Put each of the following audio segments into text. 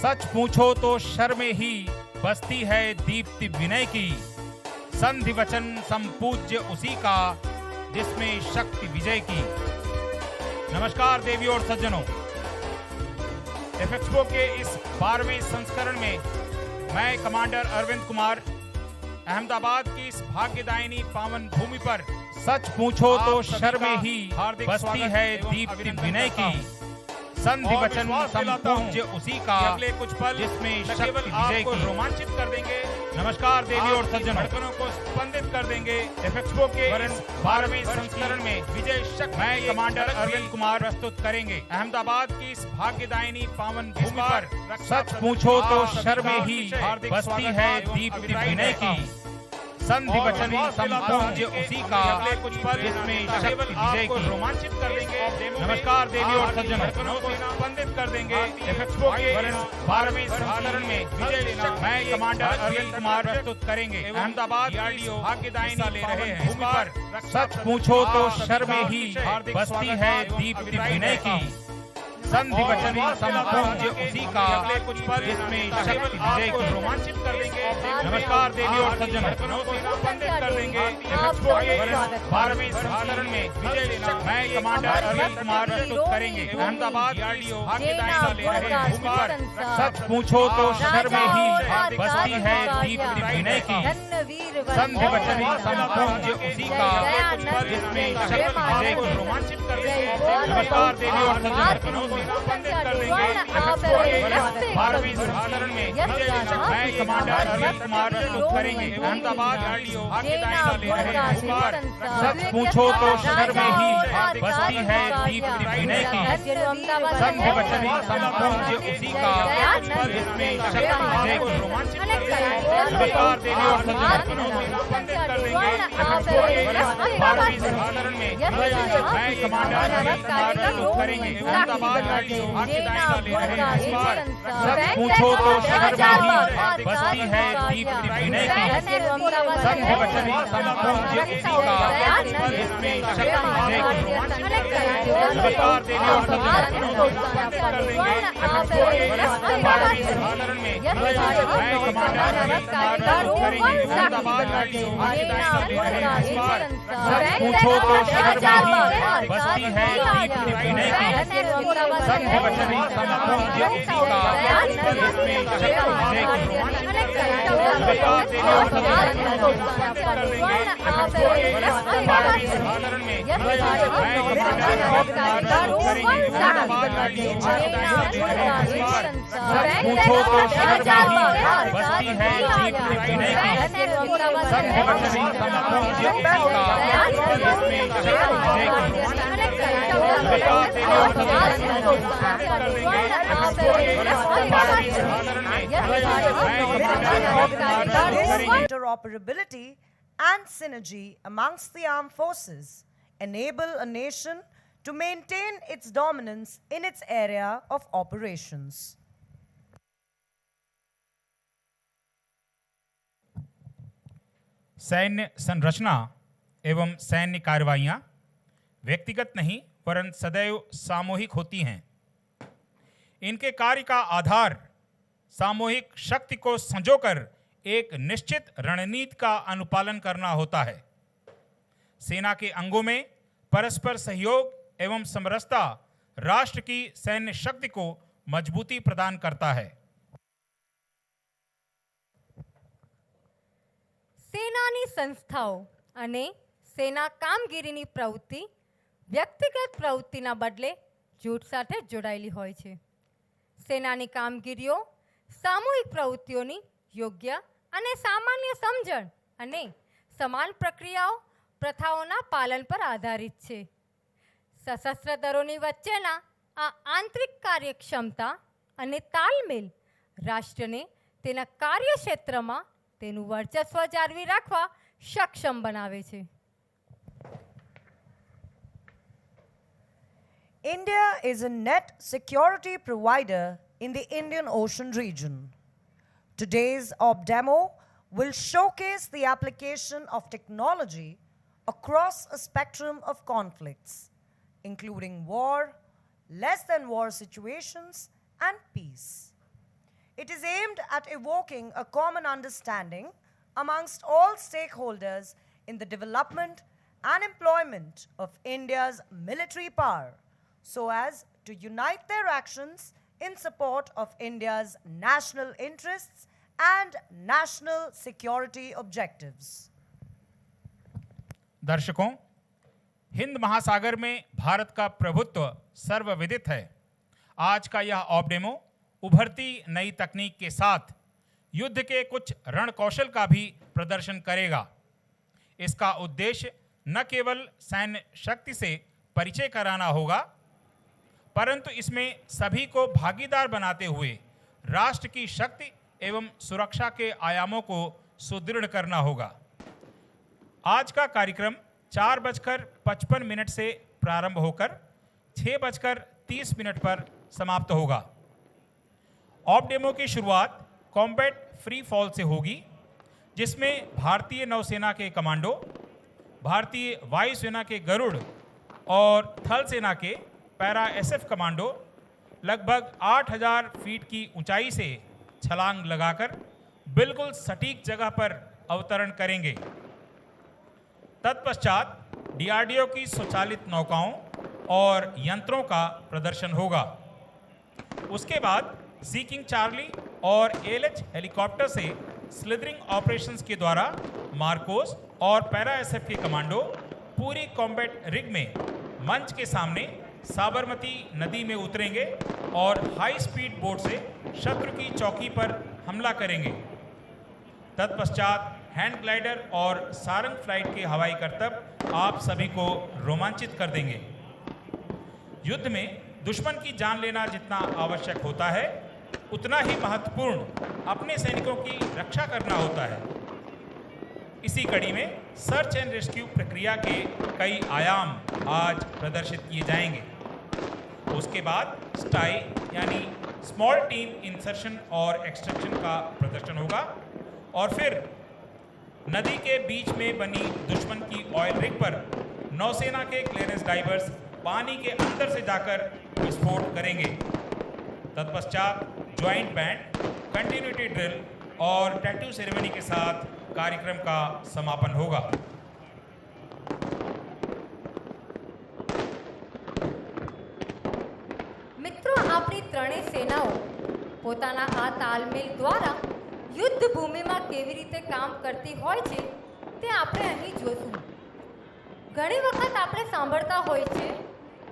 सच पूछो तो शर्म ही बसती है दीप्ति विनय की। संधि वचन संपूज्य उसी का जिसमें शक्ति विजय की। नमस्कार देवियों और सज्जनों, एक्सपो के इस 12वें संस्करण में मैं कमांडर अरविंद कुमार अहमदाबाद की इस भाग्यदायिनी पावन भूमि पर सच पूछो तो शर्म ही बसती है दीप्ति विनय की। संधि वचन संपूज्य उसी का अगले कुछ पल जिसमें शक्ति विजय की रोमांचित कर देंगे। नमस्कार देवी और सज्जनों, धड़कनों को स्पंदित कर देंगे। एक्सपो के 12वें संस्करण में विजय शक्ति मैं कमांडर अरविंद कुमार प्रस्तुत करेंगे। अहमदाबाद की इस भाग्यदायिनी पावन भूमि पर सच पूछो तो शर्म ही बसती है दीप्ति विनय की। संधि वचन संपूज्य उसी का अगले कुछ पल जिसमें शक्ति विजय की रोमांचित कर देंगे। नमस्कार देवी और सज्जनों, धड़कनों को स्पंदित कर देंगे। एक्सपो के 12वें संस्करण में विजय शक्ति मैं कमांडर अरविंद कुमार प्रस्तुत करेंगे। अहमदाबाद की भाग्यदायिनी ले रहे हैं भूमि पर सच पूछो तो शर्म ही बसती है दीप्ति विनय की। संधि वचन संपूज्य उसी का अगले कुछ पल जिसमें शक्ति विजय को रोमांचित कर देंगे। नमस्कार देवी और सज्जनों, धड़कनों को स्पंदित कर देंगे। एक्सपो के 12वें संस्करण में विजय शक्ति मैं कमांडर अरविंद कुमार प्रस्तुत करेंगे। अहमदाबाद की भाग्यदायिनी ले रहे हैं भूमि पर सच पूछो तो शर्म ही बसती है दीप्ति विनय की। संधि वचन संपूज्य उसी का अगले कुछ पल जिसमें शक्ति विजय को रोमांचित कर देंगे। नमस्कार देवी और सज्जनों, धड़कनों को स्पंदित कर देंगे। एक्सपो के 12वें संस्करण में विजय शक्ति मैं कमांडर अरविंद कुमार प्रस्तुत करेंगे। अहमदाबाद की भाग्यदायिनी ले रहे हैं भूमि पर सच पूछो तो शर्म ही बसती है दीप्ति विनय की। संधि वचन संपूज्य उसी का जिसमें शक्ति विजय को रोमांचित कर देंगे। नमस्कार देवी और सज्जनों, धड़कनों को स्पंदित कर देंगे। एक्सपो के 12वें संस्करण में विजय शक्ति मैं कमांडर अरविंद कुमार प्रस्तुत करेंगे। अहमदाबाद भाग्यदायिनी ले रहे हैं भूमि पर सच पूछो तो शर्म ही बसती है दीप्ति विनय की। संधि वचन संपूज्य उसी का जिसमें शक्ति विजय को रोमांचित कर देंगे। नमस्कार देवी और सज्जनों, धड़कनों को स्पंदित कर देंगे। एक्सपो के 12वें संस्करण में विजय शक्ति मैं कमांडर अरविंद कुमार प्रस्तुत करेंगे। अहमदाबाद की भाग्यदायिनी ले रहे हैं भूमि पर सच पूछो तो शर्म ही बसती है दीप्ति विनय की। संधि वचन संपूज्य उसी का जिसमें शक्ति विजय को रोमांचित कर देंगे। नमस्कार देवी और सज्जनों, धड़कनों को स्पंदित कर देंगे। एक्सपो के 12वें संस्करण में विजय शक्ति मैं कमांडर अरविंद कुमार प्रस्तुत करेंगे। अहमदाबाद की भाग्यदायिनी ले रहे हैं भूमि पर सच पूछो तो शर्म ही बसती है दीप्ति विनय की। संधि वचन संपूज्य उसी का जिसमें शक्ति विजय को रोमांचित कर देंगे। नमस्कार देवी और सज्जनों, interoperability and synergy amongst the armed forces enable a nation to maintain its dominance in its area of operations. सैन्य संरचना एवं सैन्य कार्रवाइयां व्यक्तिगत नहीं वरन सदैव सामूहिक होती हैं। इनके कार्य का आधार सामूहिक शक्ति को संजोकर एक निश्चित रणनीति का अनुपालन करना होता है। सेना के अंगों में परस्पर सहयोग एवं समरसता राष्ट्र की सैन्य शक्ति को मजबूती प्रदान करता है। સેનાની સંસ્થાઓ અને સેના કામગીરીની પ્રવૃત્તિ વ્યક્તિગત પ્રવૃત્તિના બદલે જૂથ સાથે જોડાયેલી હોય છે. સેનાની કામગીરીઓ સામૂહિક પ્રવૃત્તિઓની યોગ્ય અને સામાન્ય સમજણ અને સમાન પ્રક્રિયાઓ પ્રથાઓના પાલન પર આધારિત છે. સશસ્ત્ર દળોની વચ્ચેના આ આંતરિક કાર્યક્ષમતા અને તાલમેલ રાષ્ટ્રને તેના કાર્યક્ષેત્રમાં તેનું વર્ચસ્વ જાળવી રાખવા સક્ષમ બનાવે છે. India is a net security provider in the Indian Ocean region. Today's OP demo will showcase the application of technology across a spectrum of conflicts, including war, less than war situations, and peace. It is aimed at evoking a common understanding amongst all stakeholders in the development and employment of India's military power, so as to unite their actions in support of India's national interests and national security objectives. दर्शकों, हिंद महासागर में भारत का प्रभुत्व सर्वविदित है। आज का यह ऑफ डेमो उभरती नई तकनीक के साथ युद्ध के कुछ रणकौशल का भी प्रदर्शन करेगा। इसका उद्देश्य न केवल सैन्य शक्ति से परिचय कराना होगा, परंतु इसमें सभी को भागीदार बनाते हुए राष्ट्र की शक्ति एवं सुरक्षा के आयामों को सुदृढ़ करना होगा। आज का कार्यक्रम 4:55 से प्रारंभ होकर 6:30 पर समाप्त होगा। ऑफ डेमो की शुरुआत कॉम्बैट फ्री फॉल से होगी, जिसमें भारतीय नौसेना के कमांडो, भारतीय वायुसेना के गरुड़ और थल सेना के पैरा एसएफ कमांडो लगभग 8000 फीट की ऊंचाई से छलांग लगाकर बिल्कुल सटीक जगह पर अवतरण करेंगे। तत्पश्चात डीआरडीओ की स्वचालित नौकाओं और यंत्रों का प्रदर्शन होगा। उसके बाद सी किंग चार्ली और एलएच हेलीकॉप्टर से स्लिदरिंग ऑपरेशंस के द्वारा मार्कोस और पैरा एसएफ के कमांडो पूरी कॉम्बैट रिग में मंच के सामने साबरमती नदी में उतरेंगे और हाई स्पीड बोट से शत्रु की चौकी पर हमला करेंगे। तत्पश्चात हैंड ग्लाइडर और सारंग फ्लाइट के हवाई करतब आप सभी को रोमांचित कर देंगे। युद्ध में दुश्मन की जान लेना जितना आवश्यक होता है, उतना ही महत्वपूर्ण अपने सैनिकों की रक्षा करना होता है। इसी कड़ी में सर्च एंड रेस्क्यू प्रक्रिया के कई आयाम आज प्रदर्शित किए जाएंगे। उसके बाद स्टाई यानी स्मॉल टीम इंसर्शन और एक्सट्रैक्शन का प्रदर्शन होगा और फिर नदी के बीच में बनी दुश्मन की ऑयल रिग पर नौसेना के क्लियरेंस डाइवर्स पानी के अंदर से जाकर विस्फोट करेंगे। तत्पश्चात ज्वाइंट बैंड, कंटिन्यूटी ड्रिल और टैटू सेरेमनी के साथ कार्यक्रम का समापन होगा। મિત્રો, આપણી ત્રણેય સેનાઓ પોતાના આ તાલમેલ દ્વારા યુદ્ધ ભૂમિમાં કેવી રીતે કામ કરતી હોય છે તે આપણે અહીં જોશું। ઘણી વખત આપણે સાંભળતા હોય છે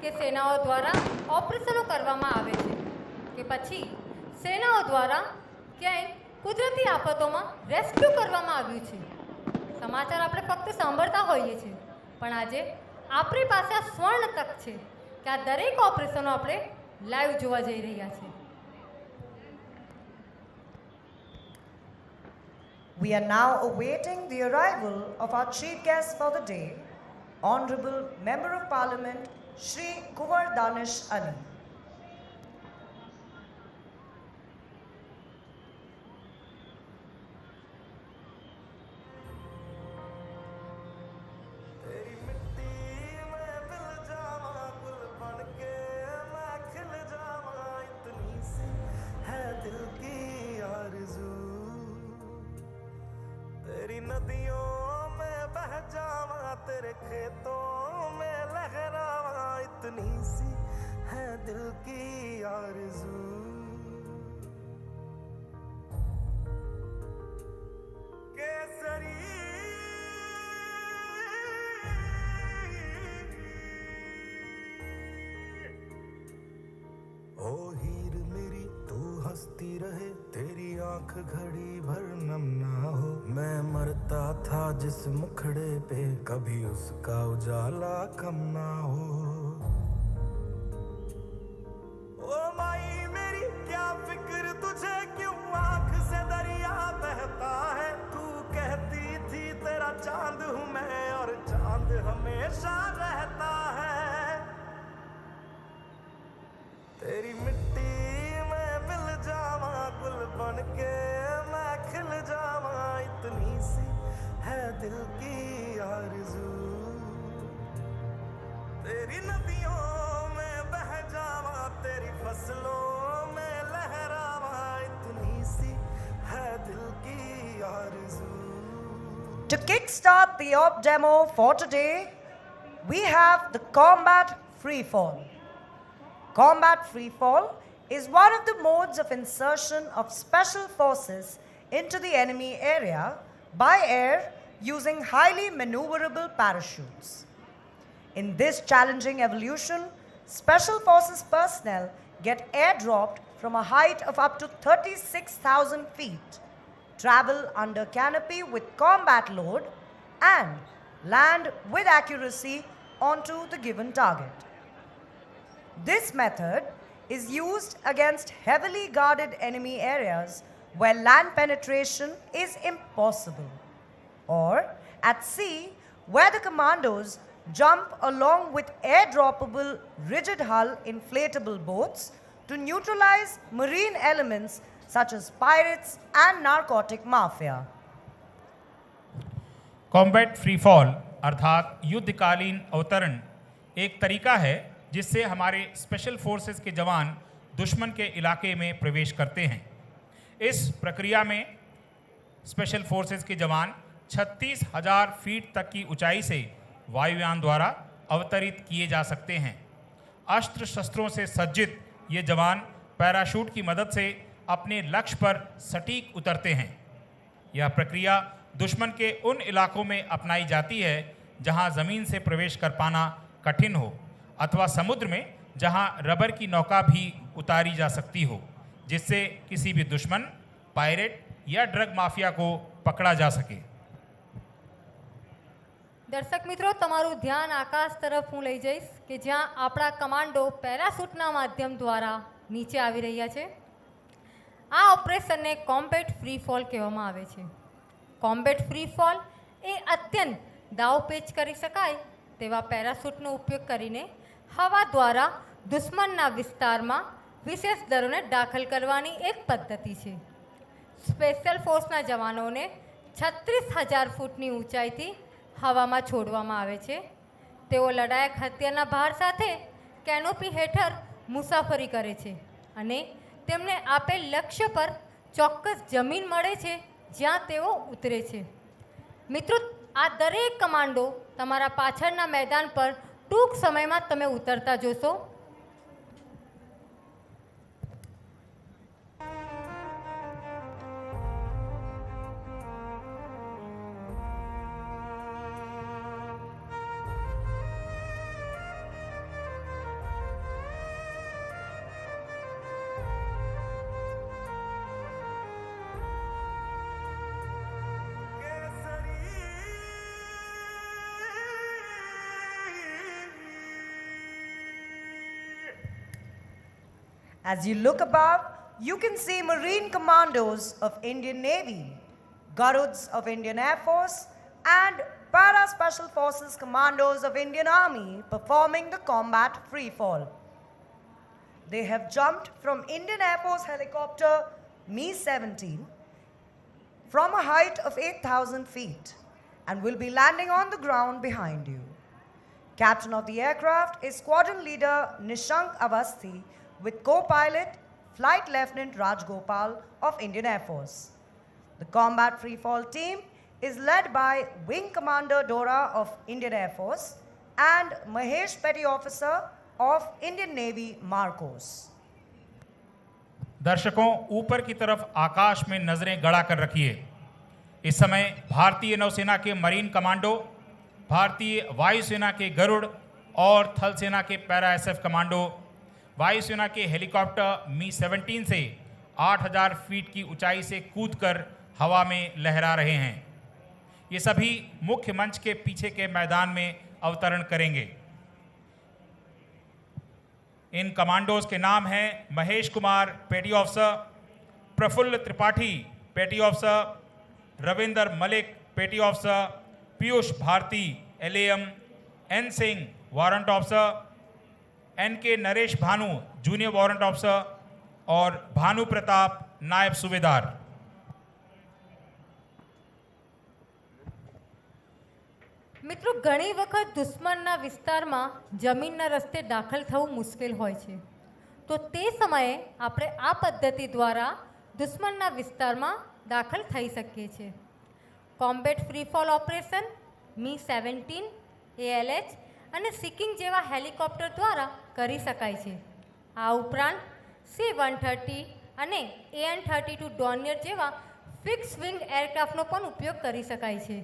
કે સેનાઓ દ્વારા ઓપરેશનો કરવામાં આવે છે કે પછી સેનાઓ દ્વારા ક્યાંય કુદરતી આફતોમાં રેસ્ક્યુ કરવામાં આવ્યું છે। સમાચાર આપણે ફક્ત સાંભળતા હોઈએ છીએ, પણ આજે આપણી પાસે આ સ્વર્ણ તક છે કે આ દરેક ઓપરેશનો આપણે લાઈવ જોવા જઈ રહ્યા છીએ। We are now awaiting the arrival of our chief guest for the day, Honorable Member of Parliament, Shri Kuwar Danish Ali. नदियों में बह जावा, तेरे खेतों में लहरावा, इतनी सी है दिल की आरज़ू। केसरी ओ हीर मेरी तू हंसती रहे, तेरी आंख घड़ी भर नम ना हो। मैं मरता था जिस मुखड़े पे, कभी उसका उजाला कम ना हो। ओ माई मेरी क्या फिक्र तुझे, क्यों आंख से दरिया बहता है। तू कहती थी तेरा चांद हूं मैं, और चांद हमेशा रहता है। तेरी मिट्टी में मिल जावा, गुल बन के मैं खिल जावा, इतनी सी है दिल की आरज़ू। तेरी नदियों में बह जावा, तेरी फसलों में लहरावा, इतनी To kickstart the op demo for today, we have the combat freefall. Combat freefall is one of the modes of insertion of special forces into the enemy area by air using highly maneuverable parachutes. In this challenging evolution, special forces personnel get airdropped from a height of up to 36,000 feet, travel under canopy with combat load, and land with accuracy onto the given target. This method is used against heavily guarded enemy areas where land penetration is impossible, or at sea where the commandos jump along with airdroppable rigid hull inflatable boats to neutralize marine elements such as pirates and narcotic mafia. Combat free fall अर्थात युद्धकालीन अवतरण एक तरीका है जिससे हमारे special forces के जवान दुश्मन के इलाके में प्रवेश करते हैं। इस प्रक्रिया में स्पेशल फोर्सेस के जवान 36,000 फीट तक की ऊंचाई से वायुयान द्वारा अवतरित किए जा सकते हैं। अस्त्र शस्त्रों से सज्जित ये जवान पैराशूट की मदद से अपने लक्ष्य पर सटीक उतरते हैं। यह प्रक्रिया दुश्मन के उन इलाकों में अपनाई जाती है जहां ज़मीन से प्रवेश कर पाना कठिन हो अथवा समुद्र में जहां रबर की नौका भी उतारी जा सकती हो, जिससे किसी भी दुश्मन, पायरेट या ड्रग माफिया को पकड़ा जा सके। દર્શક મિત્રો, તમારું ધ્યાન આકાશ તરફ હું લઈ જઈશ કે જ્યાં આપણા કમાન્ડો પેરાશૂટના માધ્યમ દ્વારા નીચે આવી રહ્યા છે। આ ઓપરેશનને કોમ્બેટ ફ્રી ફોલ કહેવામાં આવે છે। કોમ્બેટ ફ્રી ફોલ એ અત્યંત દાવપેચ કરી શકાય તેવા પેરાશૂટનો ઉપયોગ કરીને હવા દ્વારા દુશ્મનના વિસ્તારમાં વિશેષ દળોને દાખલ કરવાની એક પદ્ધતિ છે। સ્પેશિયલ ફોર્સના જવાનોને 36,000 ફૂટની ઊંચાઈથી હવામાં છોડવામાં આવે છે। તેઓ લડાયક હથિયારના ભાર સાથે કેનોપી હેઠળ મુસાફરી કરે છે અને તેમને આપેલ લક્ષ્ય પર ચોક્કસ જમીન મળે છે જ્યાં તેઓ ઉતરે છે। મિત્રો, આ દરેક કમાન્ડો તમારા પાછળના મેદાન પર ટૂંક સમયમાં તમે ઉતરતા જોશો। As you look above, you can see Marine Commandos of Indian Navy, Garuds of Indian Air Force, and Para Special Forces Commandos of Indian Army performing the combat free fall. They have jumped from Indian Air Force helicopter Me-17 from a height of 8,000 feet and will be landing on the ground behind you. Captain of the aircraft is Squadron Leader Nishank Avasthi with co-pilot Flight Lieutenant Raj Gopal of Indian Air Force. The combat free fall team is led by Wing Commander Dora of Indian Air Force and Mahesh Petty Officer of Indian Navy Marcos. दर्शकों, ऊपर की तरफ आकाश में नजरें गड़ा कर रखिए। इस समय भारतीय नौसेना के मरीन कमांडो, भारतीय वायुसेना के गरुड़ और थल सेना के पैरा एसएफ कमांडो वायुसेना के हेलीकॉप्टर मी-17 से 8,000 फीट की ऊंचाई से कूदकर हवा में लहरा रहे हैं। ये सभी मुख्य मंच के पीछे के मैदान में अवतरण करेंगे। इन कमांडोज के नाम हैं महेश कुमार पेटी ऑफिसर, प्रफुल्ल त्रिपाठी पेटी officer, Ravinder Malik petty officer, Piyush Bharti LAM, N Singh warrant officer, NK Naresh Bhanu junior warrant officer और भानु प्रताप नायब सूबेदार। મિત્રો, ઘણી વખત દુશ્મનના વિસ્તારમાં જમીનના રસ્તે દાખલ થવું મુશ્કેલ હોય છે, તો તે સમયે આપણે આ પદ્ધતિ દ્વારા દુશ્મનના વિસ્તારમાં દાખલ થઈ શકીએ છીએ। Combat free fall operation, Mi-17, ALH અને સિકિંગ જેવા હેલિકોપ્ટર દ્વારા કરી શકાય છે. આ ઉપરાંત C-130 અને AN-32 ડોર્નિયર જેવા ફિક્સ વિંગ એરક્રાફ્ટનો પણ ઉપયોગ કરી શકાય છે.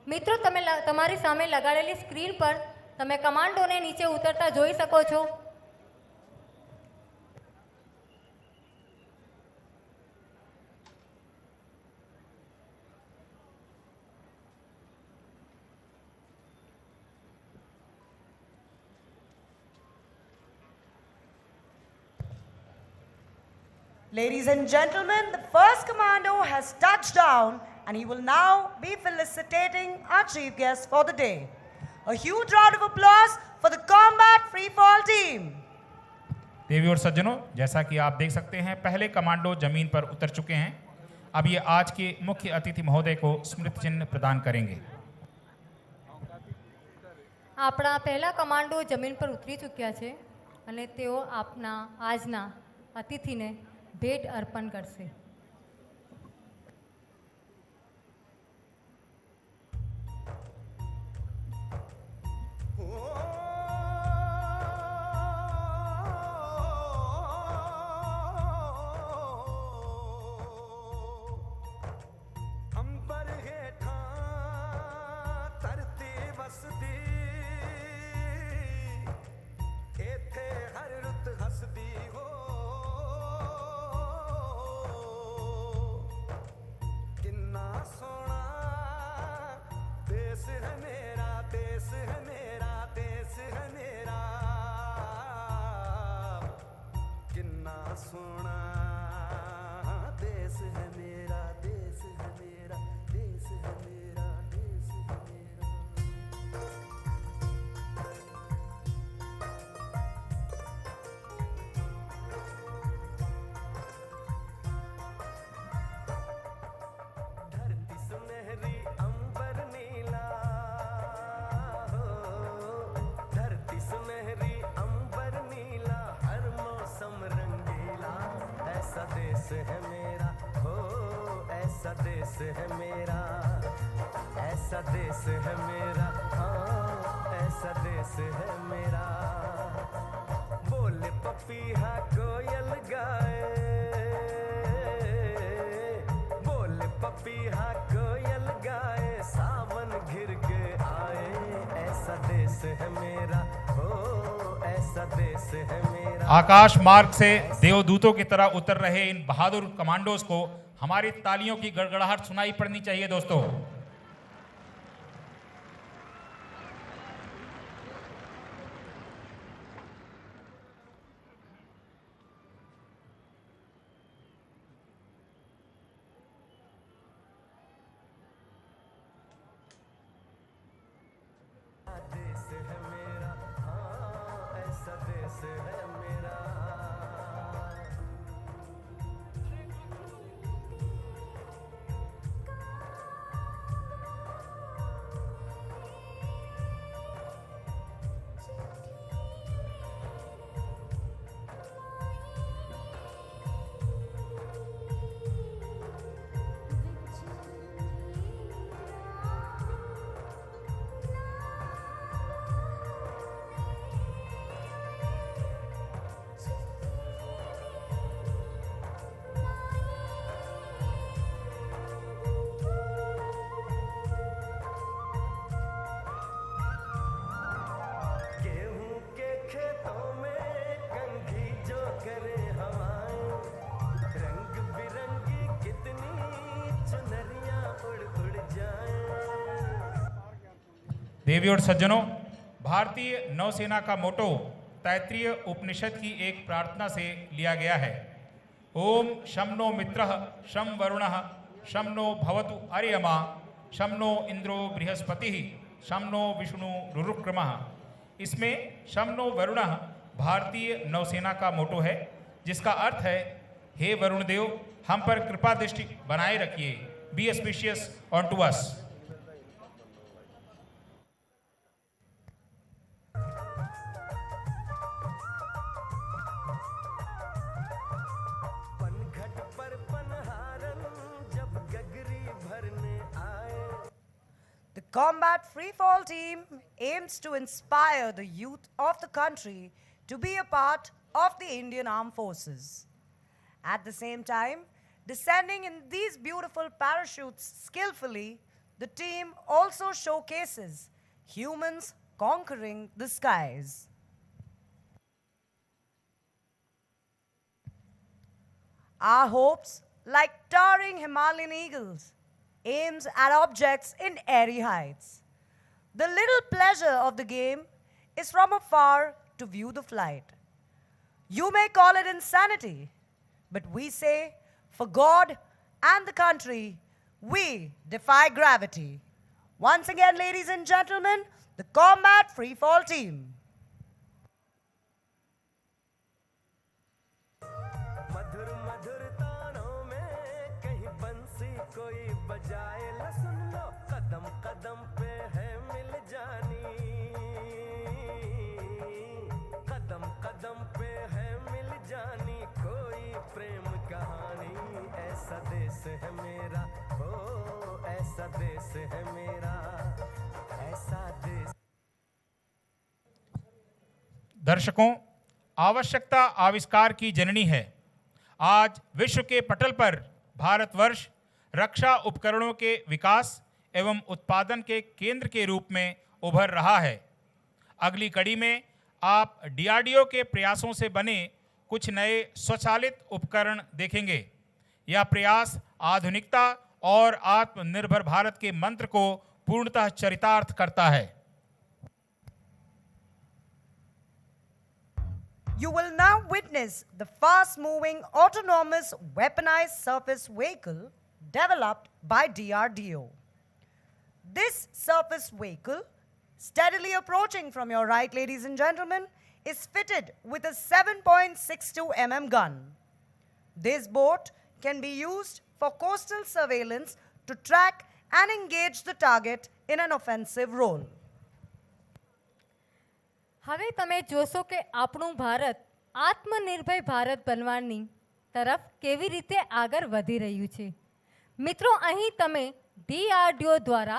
મિત્રો, તમે તમારી સામે લગાડેલી સ્ક્રીન પર તમે કમાન્ડોને નીચે ઉતરતા જોઈ શકો છો. Ladies and gentlemen, the first commando has touched down and he will now be felicitating our chief guest for the day. A huge round of applause for the combat free fall team. देवी और सज्जनों, जैसा कि आप देख सकते हैं पहले commando जमीन पर उतर चुके हैं. अब ये आज के मुख्य अतिथि महोदय को स्मृति चिन्ह प्रदान करेंगे. આપણા પહેલા કમાન્ડો જમીન પર ઉતરી ચૂક્યા છે અને તેઓ આપના આજના અતિથિને ભેટ અર્પણ કરશે. अंबर हेठा धरती वसदी एथे हर रुत हसदी हो किन्ना सोना देश है मेरा, देश है मेरा, देश है मेरा, किन्ना सोना देश है मेरा, देश है मेरा, देश है मेरा, देश है मेरा. धरती सुनहरी अंबर नीला हो, धरती सुनहरी अंबर नीला, हर मौसम रंगीला, ऐसा देश है मेरा हो, ऐसा देश है मेरा, ऐसा देश है मेरा, हाँ ऐसा देश है मेरा. बोले पपीहा कोयल गाए, बोले पपीहा कोयल गाए, सावन घिर के आए, ऐसा देश है मेरा हो, ऐसा देश है मेरा. आकाश मार्ग से देवदूतों की तरह उतर रहे इन बहादुर कमांडोज को हमारी तालियों की गड़गड़ाहट सुनाई पड़नी चाहिए दोस्तों. देश है मेरा, हाँ ऐसा देश है मेरा. गेहूं के खेतों में कंघी जो करे हवाएं, रंग बिरंगी कितनी चुनरियां उड़ उड़ जाएं. देवी और सज्जनों, भारतीय नौसेना का मोटो तैत्रीय उपनिषद की एक प्रार्थना से लिया गया है. ओम शम नो मित्रः शम वरुणः शम नो भवतु अर्यमा शम नो इंद्रो बृहस्पतिः शम नो विष्णु रुरुक्रमः. इसमें शम नो वरुणः भारतीय नौसेना का मोटो है, जिसका अर्थ है हे वरुण देव, हम पर कृपा दृष्टि बनाए रखिए. Be auspicious on to us. पनघट पर पनहारन जब गगरी भरने Combat Free Fall Team aims to inspire the youth of the country to be a part of the Indian Armed Forces. At the same time, descending in these beautiful parachutes skillfully, the team also showcases humans conquering the skies. Our hopes, like towering Himalayan eagles, aims at objects in airy heights. The little pleasure of the game is from afar to view the flight. You may call it insanity, but we say, for God and the country, we defy gravity. Once again, ladies and gentlemen, the Combat Free Fall Team. मधुर मधुर तानों में कहीं बंसी कोई बजाए ला सुन लो कदम कदम पे है मिल जानी कदम कदम पे है मिल जानी कोई प्रेम कहानी ऐसा देश है मेरा हो ऐसा देश है मेरा ऐसा देश। दर्शकों, आवश्यकता आविष्कार की जननी है। आज विश्व के पटल पर भारतवर्ष रक्षा उपकरणों के विकास एवं उत्पादन के केंद्र के रूप में उभर रहा है। अगली कड़ी में आप डीआरडीओ के प्रयासों से बने कुछ नए स्वचालित उपकरण देखेंगे। यह प्रयास आधुनिकता और आत्मनिर्भर भारत के मंत्र को पूर्णतः चरितार्थ करता है। You will now witness the fast-moving autonomous weaponized surface vehicle developed by DRDO. This surface vehicle, steadily approaching from your right, ladies and gentlemen, is fitted with a 7.62 mm gun. This boat can be used for coastal surveillance to track and engage the target in an offensive role. હવે તમે જોશો કે આપણું ભારત આત્મનિર્ભર ભારત બનવાની તરફ કેવી રીતે આગળ વધી રહ્યું છે। મિત્રો, અહીં તમે DRDO દ્વારા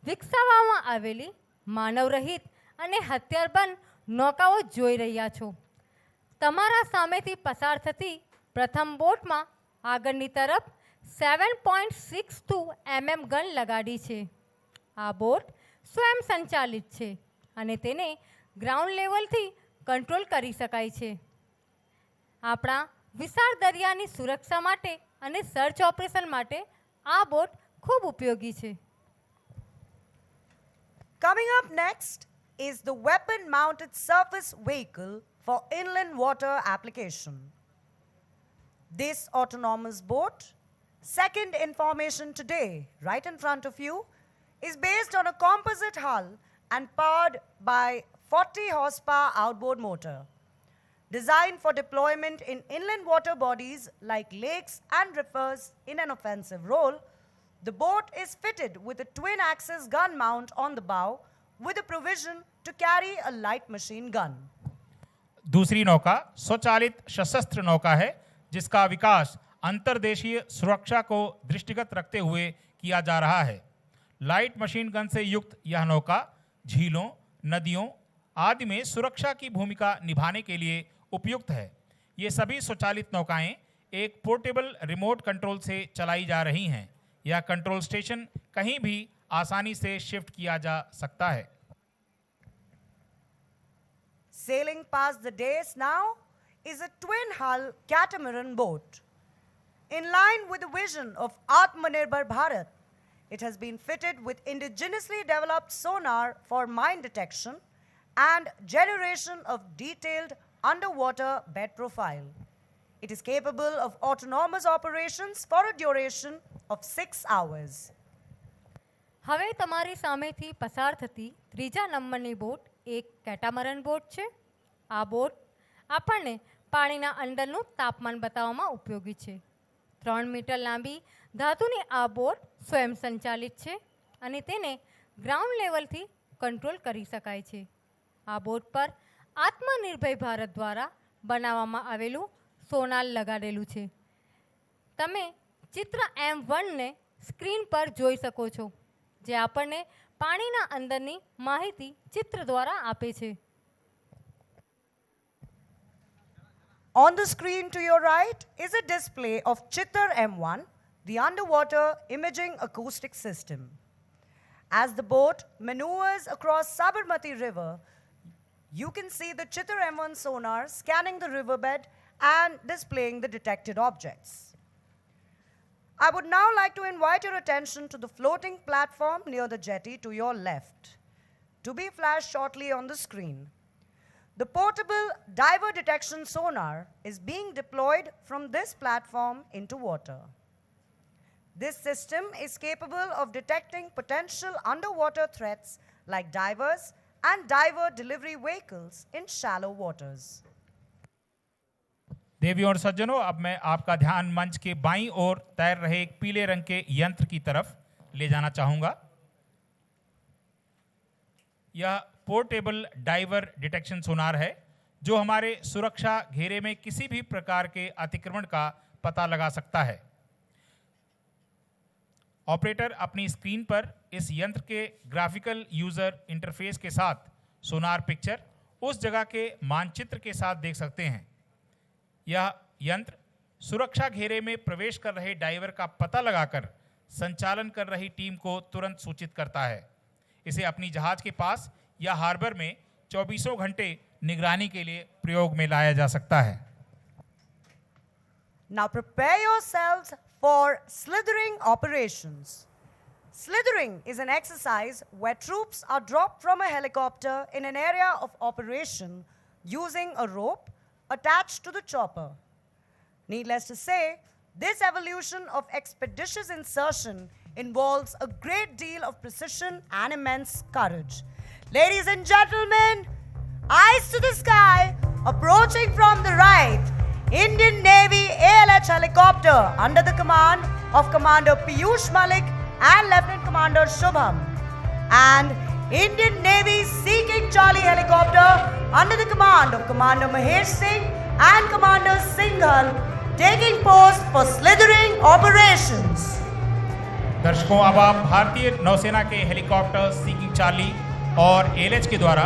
વિકસાવવામાં આવેલી માનવરહિત અને હથિયારબંધ નૌકાઓ જોઈ રહ્યા છો। તમારા સામેથી પસાર થતી પ્રથમ બોટમાં આગળની તરફ 7.62 mm ગન લગાડી છે। આ બોટ સ્વયં સંચાલિત છે અને તેને ગ્રાઉન્ડ લેવલથી કંટ્રોલ કરી શકાય છે। આપણા વિશાળ દરિયાની સુરક્ષા માટે અને સર્ચ ઓપરેશન માટે આ બોટ ખૂબ ઉપયોગી છે। Coming up next is the weapon-mounted surface vehicle for inland water application. This autonomous boat, second in formation today, right in front of you, is based on a composite hull and powered by 40 horsepower outboard motor. Designed for deployment in inland water bodies like lakes and rivers in an offensive role, the boat is fitted with a twin-axis gun mount on the bow with a provision to carry a light machine gun. दूसरी नौका स्वचालित सशस्त्र नौका है जिसका विकास अंतर्देशीय सुरक्षा को दृष्टिगत रखते हुए किया जा रहा है। लाइट मशीन गन से युक्त यह नौका झीलों, नदियों आदि में सुरक्षा की भूमिका निभाने के लिए उपयुक्त है। ये सभी स्वचालित नौकाएं एक पोर्टेबल रिमोट कंट्रोल से चलाई जा रही हैं। यह कंट्रोल स्टेशन कहीं भी आसानी से शिफ्ट किया जा सकता है। Sailing past the dais now is a twin-hull catamaran boat. In line with the vision of Atmanirbhar Bharat, it has been fitted with indigenously developed sonar for mine detection and generation of detailed underwater bed profile. It is capable of autonomous operations for a duration of 6 hours. હવે તમારી સામેથી પસાર થતી ત્રીજા નંબરની boat એક કેટામરન boat છે। આ બોટ આપણને પાણીના અંદરનું તાપમાન બતાવવામાં ઉપયોગી છે। 3 મીટર લાંબી ધાતુની આ બોટ સ્વયં સંચાલિત છે અને તેને ગ્રાઉન્ડ લેવલથી કંટ્રોલ કરી શકાય છે। આ બોટ પર આત્મનિર્ભર ભારત દ્વારા બનાવવામાં આવેલું સોનાર લગાડેલું છે। તમે ચિત્ર M1 ને સ્ક્રીન પર જોઈ શકો છો જે આપણને પાણીના અંદરની માહિતી ચિત્ર દ્વારા આપે છે. On the screen to your right is a display of Chittar M1, the underwater imaging acoustic system. As the boat maneuvers across Sabarmati River, you can see the Chittar M1 sonar scanning the riverbed and displaying the detected objects. I would now like to invite your attention to the floating platform near the jetty to your left, to be flashed shortly on the screen. The portable diver detection sonar is being deployed from this platform into water. This system is capable of detecting potential underwater threats like divers and diver delivery vehicles in shallow waters. देवियों और सज्जनों, अब मैं आपका ध्यान मंच के बाईं ओर तैर रहे एक पीले रंग के यंत्र की तरफ ले जाना चाहूंगा. यह पोर्टेबल डाइवर डिटेक्शन सोनार है जो हमारे सुरक्षा घेरे में किसी भी प्रकार के अतिक्रमण का पता लगा सकता है. ऑपरेटर अपनी स्क्रीन पर इस यंत्र के ग्राफिकल यूजर इंटरफेस के साथ सोनार पिक्चर उस जगह के मानचित्र के साथ देख सकते हैं. यह यंत्र सुरक्षा घेरे में प्रवेश कर रहे डाइवर का पता लगाकर संचालन कर रही टीम को तुरंत सूचित करता है. इसे अपनी जहाज के पास या हार्बर में 24 घंटे निगरानी के लिए प्रयोग में लाया जा सकता है. Now prepare yourselves for slithering operations. Slithering is an exercise where troops are dropped from a helicopter in an area of operation using a rope attached to the chopper. Needless to say, this evolution of expeditious insertion involves a great deal of precision and immense courage. Ladies and gentlemen, eyes to the sky, approaching from the right, Indian Navy ALH helicopter under the command of Commander Piyush Malik and Lieutenant Commander Shubham, and Indian Navy Sea King Charlie helicopter under the command of Commander Mahesh Singh and Commander Singhal taking post for slithering operations. दर्शकों, अब आप भारतीय नौसेना के helicopter सी king Charlie और LH के द्वारा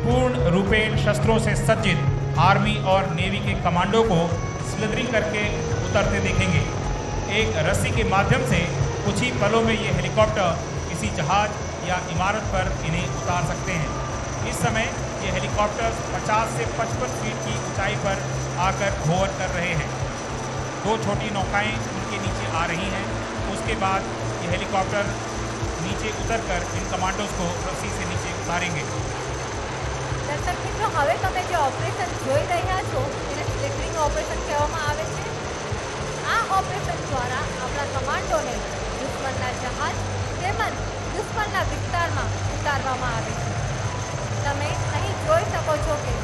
पूर्ण रूपेण शस्त्रों से सज्जित आर्मी और नेवी के कमांडो को स्लिदरिंग करके उतरते देखेंगे. एक रस्सी के माध्यम से कुछ ही पलों में ये हेलीकॉप्टर किसी जहाज या इमारत पर इन्हें उतार सकते हैं. इस समय ये हेलीकॉप्टर 50 से 55 फीट की ऊंचाई पर आकर होवर कर रहे हैं. 2 छोटी नौकाएं उनके नीचे आ रही हैं. उसके बाद ये हेलीकॉप्टर नीचे उतरकर इन कमांडोज को रस्सी से नीचे उतारेंगे. દર્શક મિત્રો, હવે તમે જે ઓપરેશન જોઈ રહ્યા છો એને સ્લિથરિંગ ઓપરેશન કહેવામાં આવે છે. આ ઓપરેશન દ્વારા આપણા કમાન્ડોને દુશ્મનના જહાજ તેમજ દુશ્મનના વિસ્તારમાં ઉતારવામાં આવે છે. તમે અહીં જોઈ શકો છો કે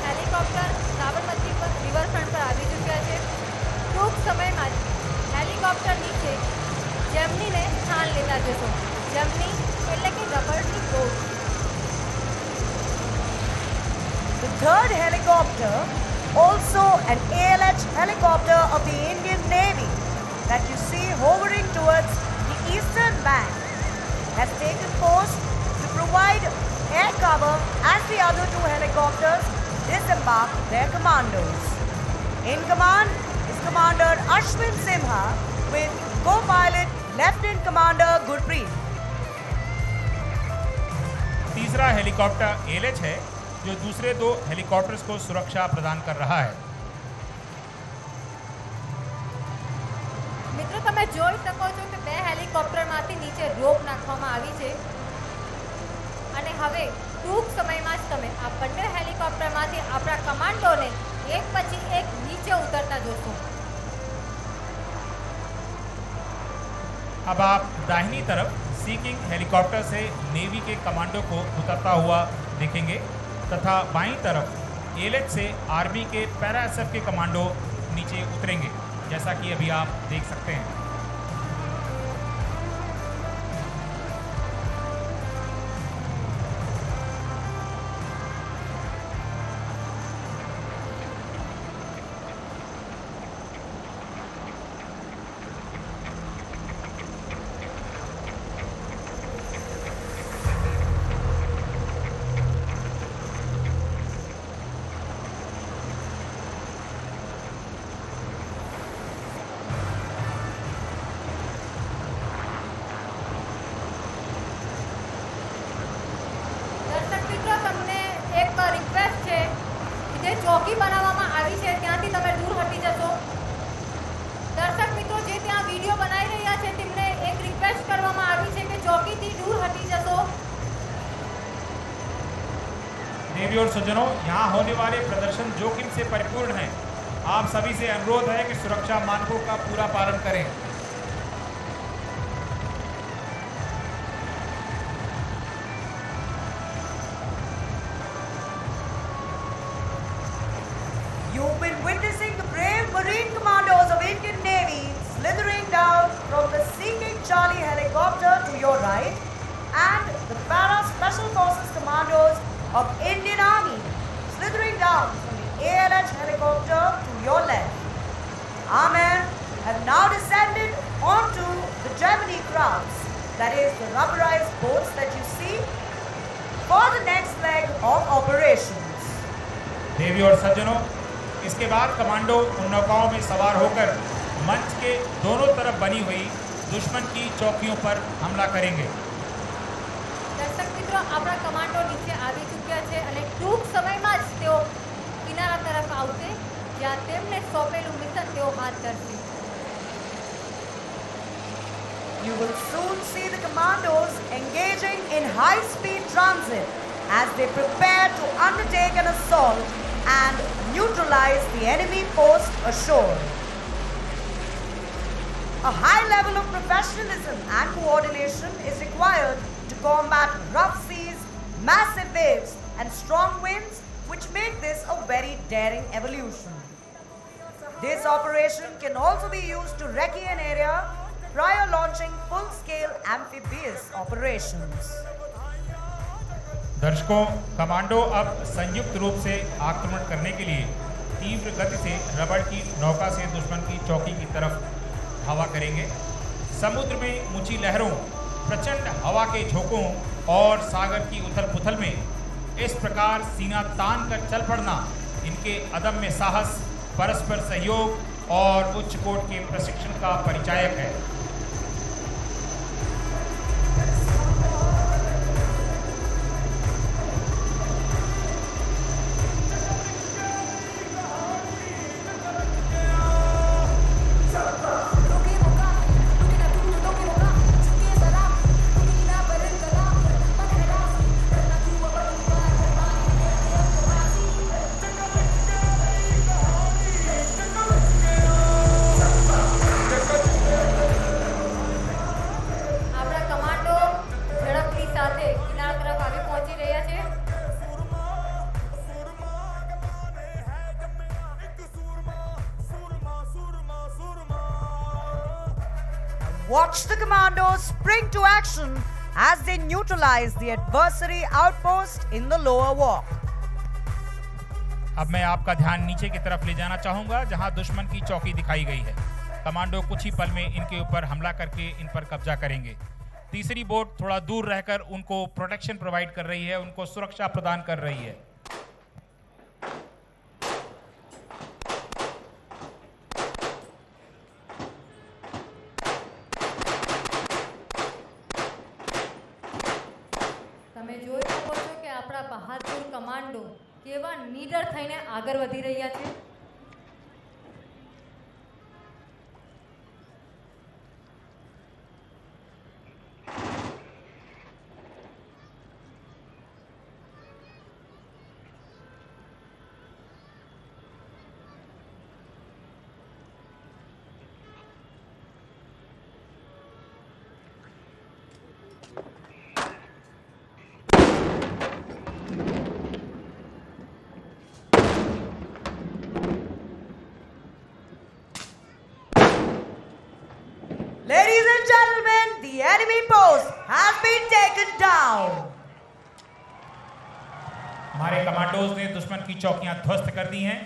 હેલિકોપ્ટર સાબરમતી પર રિવરફ્રન્ટ પર આવી ચૂક્યા છે. ટૂંક સમયમાં જ હેલિકોપ્ટર નીચે જેમનીને સ્થાન લેતા જશો. જેમની એટલે કે રબરની boat. The third helicopter, also an ALH helicopter of the Indian Navy that you see hovering towards the eastern bank, has taken post to provide air cover as the other 2 helicopters disembark their commandos. In command is Commander Ashwin Simha with co-pilot Lieutenant Commander Gurpreet. तीसरा helicopter LH है जो दूसरे 2 helicopters को सुरक्षा प्रदान कर रहा है. મિત્રો, તમે જોઈ શકો છો કે 2 હેલિકોપ્ટરમાંથી નીચે રોપ નાખવામાં આવી છે અને હવે ટૂંક સમયમાં જ તમે આ બંને હેલિકોપ્ટરમાંથી આપણા કમાન્ડોને એક પછી એક નીચે ઉતરતા જોશો. अब आप दाहिनी तरफ सी किंग हेलीकॉप्टर से नेवी के कमांडो को उतरता हुआ देखेंगे तथा बाईं तरफ एलएच से आर्मी के पैरा एसएफ के कमांडो नीचे उतरेंगे, जैसा कि अभी आप देख सकते हैं. જે ચોકી બનાવવામાં આવી છે ત્યાંથી તમે દૂર હટી જશો. દર્શક મિત્રો જે ત્યાં વિડીયો બનાવી રહ્યા છે તેમને એક રિક્વેસ્ટ કરવામાં આવી છે કે ચોકીથી દૂર હટી જશો. देवी और सज्जनों, यहाँ होने वाले प्रदर्शन जोखिम से परिपूर्ण है। आप सभी से अनुरोध है कि सुरक्षा मानकों का पूरा पालन करें। You've been witnessing the brave Marine Commandos of Indian Navy slithering down from the Seeking Charlie helicopter to your right and the Para Special Forces Commandos of Indian Army slithering down from the ALH helicopter to your left. Our men have now descended onto the Gemini crafts, that is the rubberized boats that you see, for the next leg of operations. देवी और सज्जनों, इसके बाद commando उन नौकाओं में सवार होकर मंच के दोनों तरफ बनी हुई दुश्मन की चौकियों पर हमला करेंगे। દર્શક મિત્રો આપણા કમાન્ડો નીચે આવી ચૂક્યા છે અને ટૂંક સમયમાં જ તેઓ કિનારા તરફ આવશે જ્યાં તેમને સોંપેલું મિશન તેઓ હાથ ધરશે. You will soon see the commandos engaging in high-speed transit as they prepare to undertake an assault and neutralize the enemy post ashore. A high level of professionalism and coordination is required to combat rough seas, massive waves and strong winds, which make this a very daring evolution. This operation can also be used to recce an area prior launching full-scale amphibious operations. दर्शकों, commando अब संयुक्त रूप से आक्रमण करने के लिए तीव्र गति से रबड़ की नौका से दुश्मन की चौकी की तरफ हवा करेंगे। समुद्र में ऊंची लहरों, प्रचंड हवा के झोंकों और सागर की उथल-पुथल में इस प्रकार सीना तान कर चल पड़ना इनके अदम्य साहस, परस्पर सहयोग और उच्च कोट के प्रशिक्षण का परिचायक है। Watch the commandos spring to action as they neutralize the adversary outpost in the lower walk. अब मैं आपका ध्यान नीचे की तरफ ले जाना चाहूंगा जहां दुश्मन की चौकी दिखाई गई है। कमांडो कुछ ही पल में इनके ऊपर हमला करके इन पर कब्जा करेंगे। तीसरी बोट थोड़ा दूर रहकर उनको प्रोटेक्शन प्रोवाइड कर रही है, उनको सुरक्षा प्रदान कर रही है। તમે જોઈ શકો છો કે આપણા બહાદુર કમાન્ડો કેવા નીડર થઈને આગળ વધી રહ્યા છે. Ladies and gentlemen, the enemy post has been taken down. हमारे कमांडोज ने दुश्मन की चौकियां ध्वस्त कर दी हैं।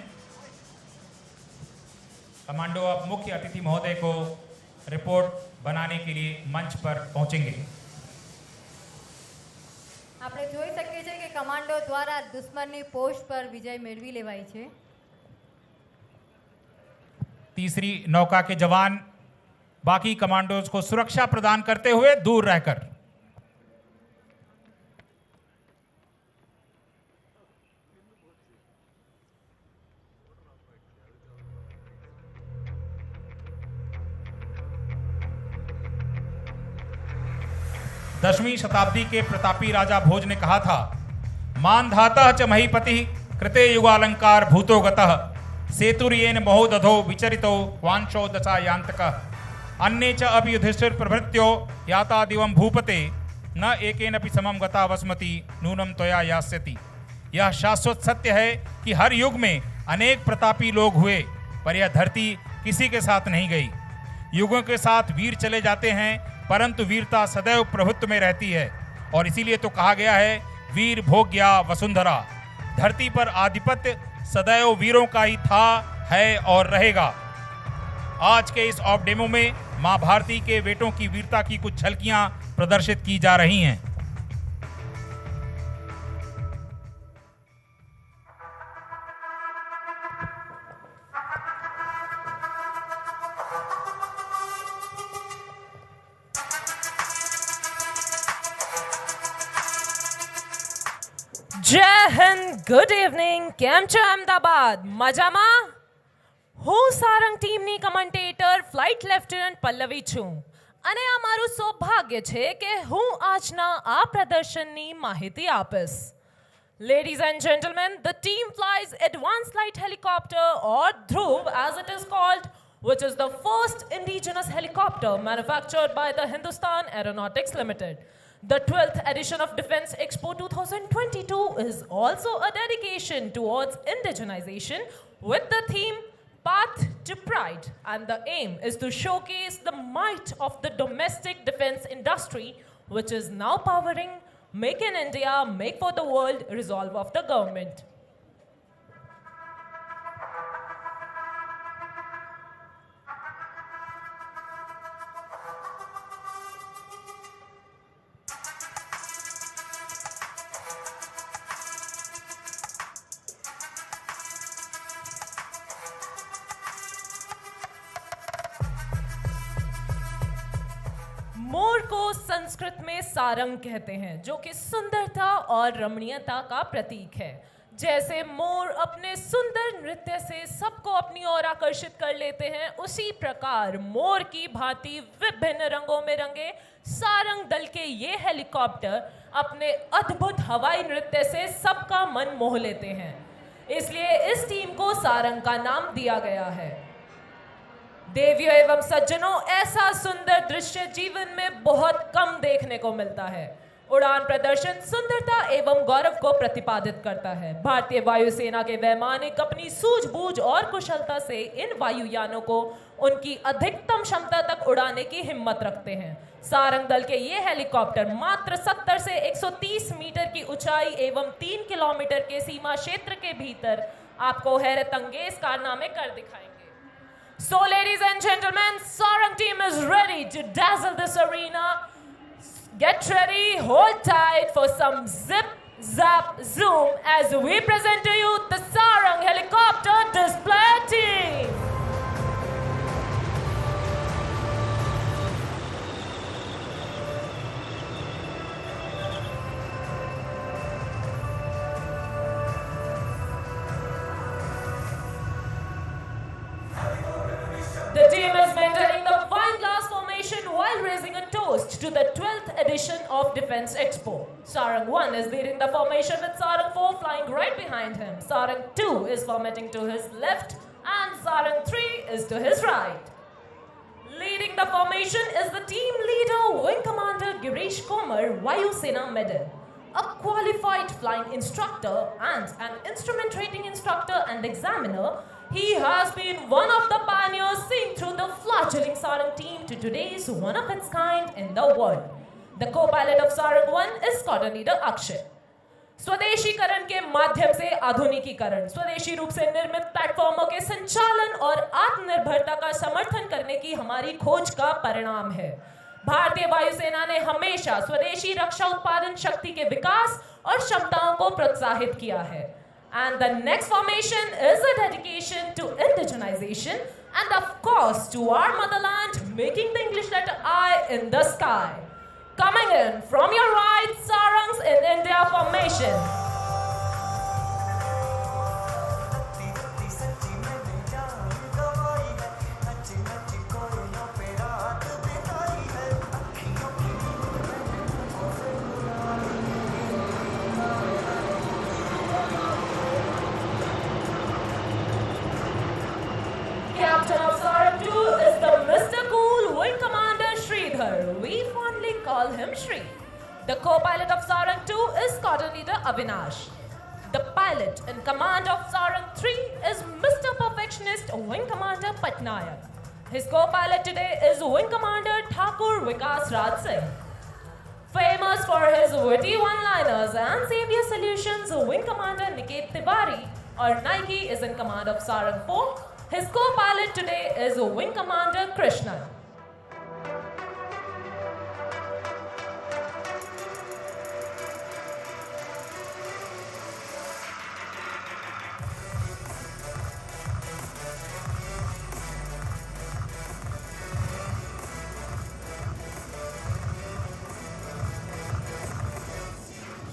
कमांडो अब मुख्य अतिथि महोदय को रिपोर्ट बनाने के लिए मंच पर पहुंचेंगे। આપણે જોઈ શકીએ છીએ કે કમાન્ડો દ્વારા દુશ્મનની પોસ્ટ પર વિજય મેળવી લેવાય છે. तीसरी नौका के जवान बाकी कमांडोज को सुरक्षा प्रदान करते हुए दूर रहकर 10वीं शताब्दी के प्रतापी राजा भोज ने कहा था, मानधातः च महीपति कृते युगालंकार भूतो गतः सेतुर्येन महोदधो विचरितो वांशो दशा यांतकः अन्ये च अपि युधिष्ठिर प्रभृत्यो याता दिवं भूपते न एकेनपि समम गता वस्मति नूनम त्वया यास्यति। यह शाश्वत सत्य है कि हर युग में अनेक प्रतापी लोग हुए, पर यह धरती किसी के साथ नहीं गई। युगों के साथ वीर चले जाते हैं, परंतु वीरता सदैव प्रभुत्व में रहती है, और इसीलिए तो कहा गया है, वीर भोग्या वसुंधरा। धरती पर आधिपत्य सदैव वीरों का ही था, है और रहेगा। आज के इस ऑफ डेमो में मां भारती के बेटों की वीरता की कुछ झलकियां प्रदर्शित की जा रही हैं। जय हिंद, गुड इवनिंग, કેમ છો અમદાવાદ? મજામાં? હું સારંગ ટીમની કમેન્ટેટર ફ્લાઇટ લેફ્ટનન્ટ પલ્લવી છું અને આ મારું સૌભાગ્ય છે કે હું આજના આ પ્રદર્શનની માહિતી આપીશ. Ladies and gentlemen, the team flies Advanced Light Helicopter or Dhruv as it is called, which is the first indigenous helicopter manufactured by the Hindustan Aeronautics Limited. The 12th edition of Defence Expo 2022 is also a dedication towards indigenization with the theme Path to Pride, and the aim is to showcase the might of the domestic defence industry, which is now powering Make in India, Make for the World resolve of the government. मोर को संस्कृत में सारंग कहते हैं, जो कि सुंदरता और रमणीयता का प्रतीक है। जैसे मोर अपने सुंदर नृत्य से सबको अपनी ओर आकर्षित कर लेते हैं, उसी प्रकार मोर की भांति विभिन्न रंगों में रंगे सारंग दल के ये हेलीकॉप्टर अपने अद्भुत हवाई नृत्य से सबका मन मोह लेते हैं। इसलिए इस टीम को सारंग का नाम दिया गया है। देवियों एवं सज्जनों, ऐसा सुंदर दृश्य जीवन में बहुत कम देखने को मिलता है। उड़ान प्रदर्शन सुंदरता एवं गौरव को प्रतिपादित करता है। भारतीय वायुसेना के वैमानिक अपनी सूझबूझ और कुशलता से इन वायुयानों को उनकी अधिकतम क्षमता तक उड़ाने की हिम्मत रखते हैं। सारंग दल के ये हेलीकॉप्टर मात्र 70 से 130 मीटर की ऊंचाई एवं 3 किलोमीटर के सीमा क्षेत्र के भीतर आपको हैरत अंगेज कारनामे कर दिखाएंगे। So ladies and gentlemen, Sarang team is ready to dazzle this arena. Get ready, hold tight for some zip, zap, zoom as we present to you the Sarang helicopter display team. The team is maintaining the wine glass formation while raising a toast to the 12th edition of Defence Expo. Sarang 1 is leading the formation with Sarang 4 flying right behind him. Sarang 2 is formatting to his left and Sarang 3 is to his right. Leading the formation is the team leader, Wing Commander Girish Komar, Vayu Sena Medal. A qualified flying instructor and an instrument rating instructor and examiner, he has been one of the pioneers seeing through the fledgling Sarang team to today's one of its kind in the world. The co-pilot of Sarang 1 is squadron leader Akshay. स्वदेशीकरण के माध्यम से आधुनिकीकरण, स्वदेशी रूप से निर्मित प्लेटफॉर्मों के संचालन और आत्मनिर्भरता का समर्थन करने की हमारी खोज का परिणाम है। भारतीय वायुसेना ने हमेशा स्वदेशी रक्षा उत्पादन शक्ति के विकास और क्षमताओं को प्रोत्साहित किया है। And the next formation is a dedication to indigenization and of course to our motherland, making the English letter I in the sky. Coming in from your right, Sarangs in India formation. call him Shri. The co-pilot of Sarang 2 is Squadron Leader Avinash. The pilot in command of Sarang 3 is Mr. Perfectionist Wing Commander Patnaik. His co-pilot today is Wing Commander Thakur Vikas Raj Singh. Famous for his witty one-liners and savior solutions, Wing Commander Niket Tiwari or Nike is in command of Sarang 4. His co-pilot today is Wing Commander Krishnan.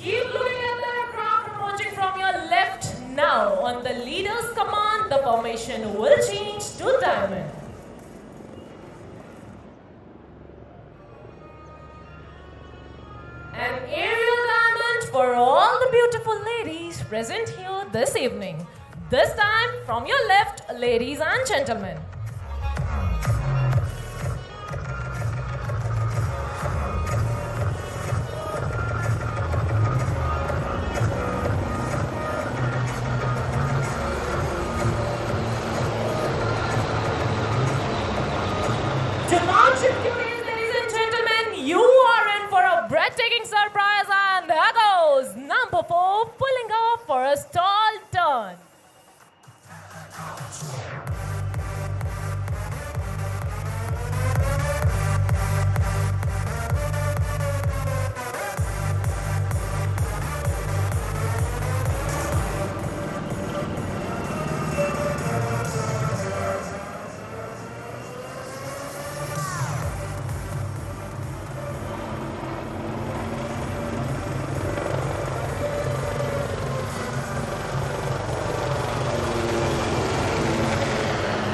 Keep looking at the aircraft approaching from your left now. On the leader's command, the formation will change to diamond. An aerial diamond for all the beautiful ladies present here this evening. This time from your left, ladies and gentlemen. Ladies and gentlemen, you are in for a breathtaking surprise, and there goes number 4 pulling off for a stall turn.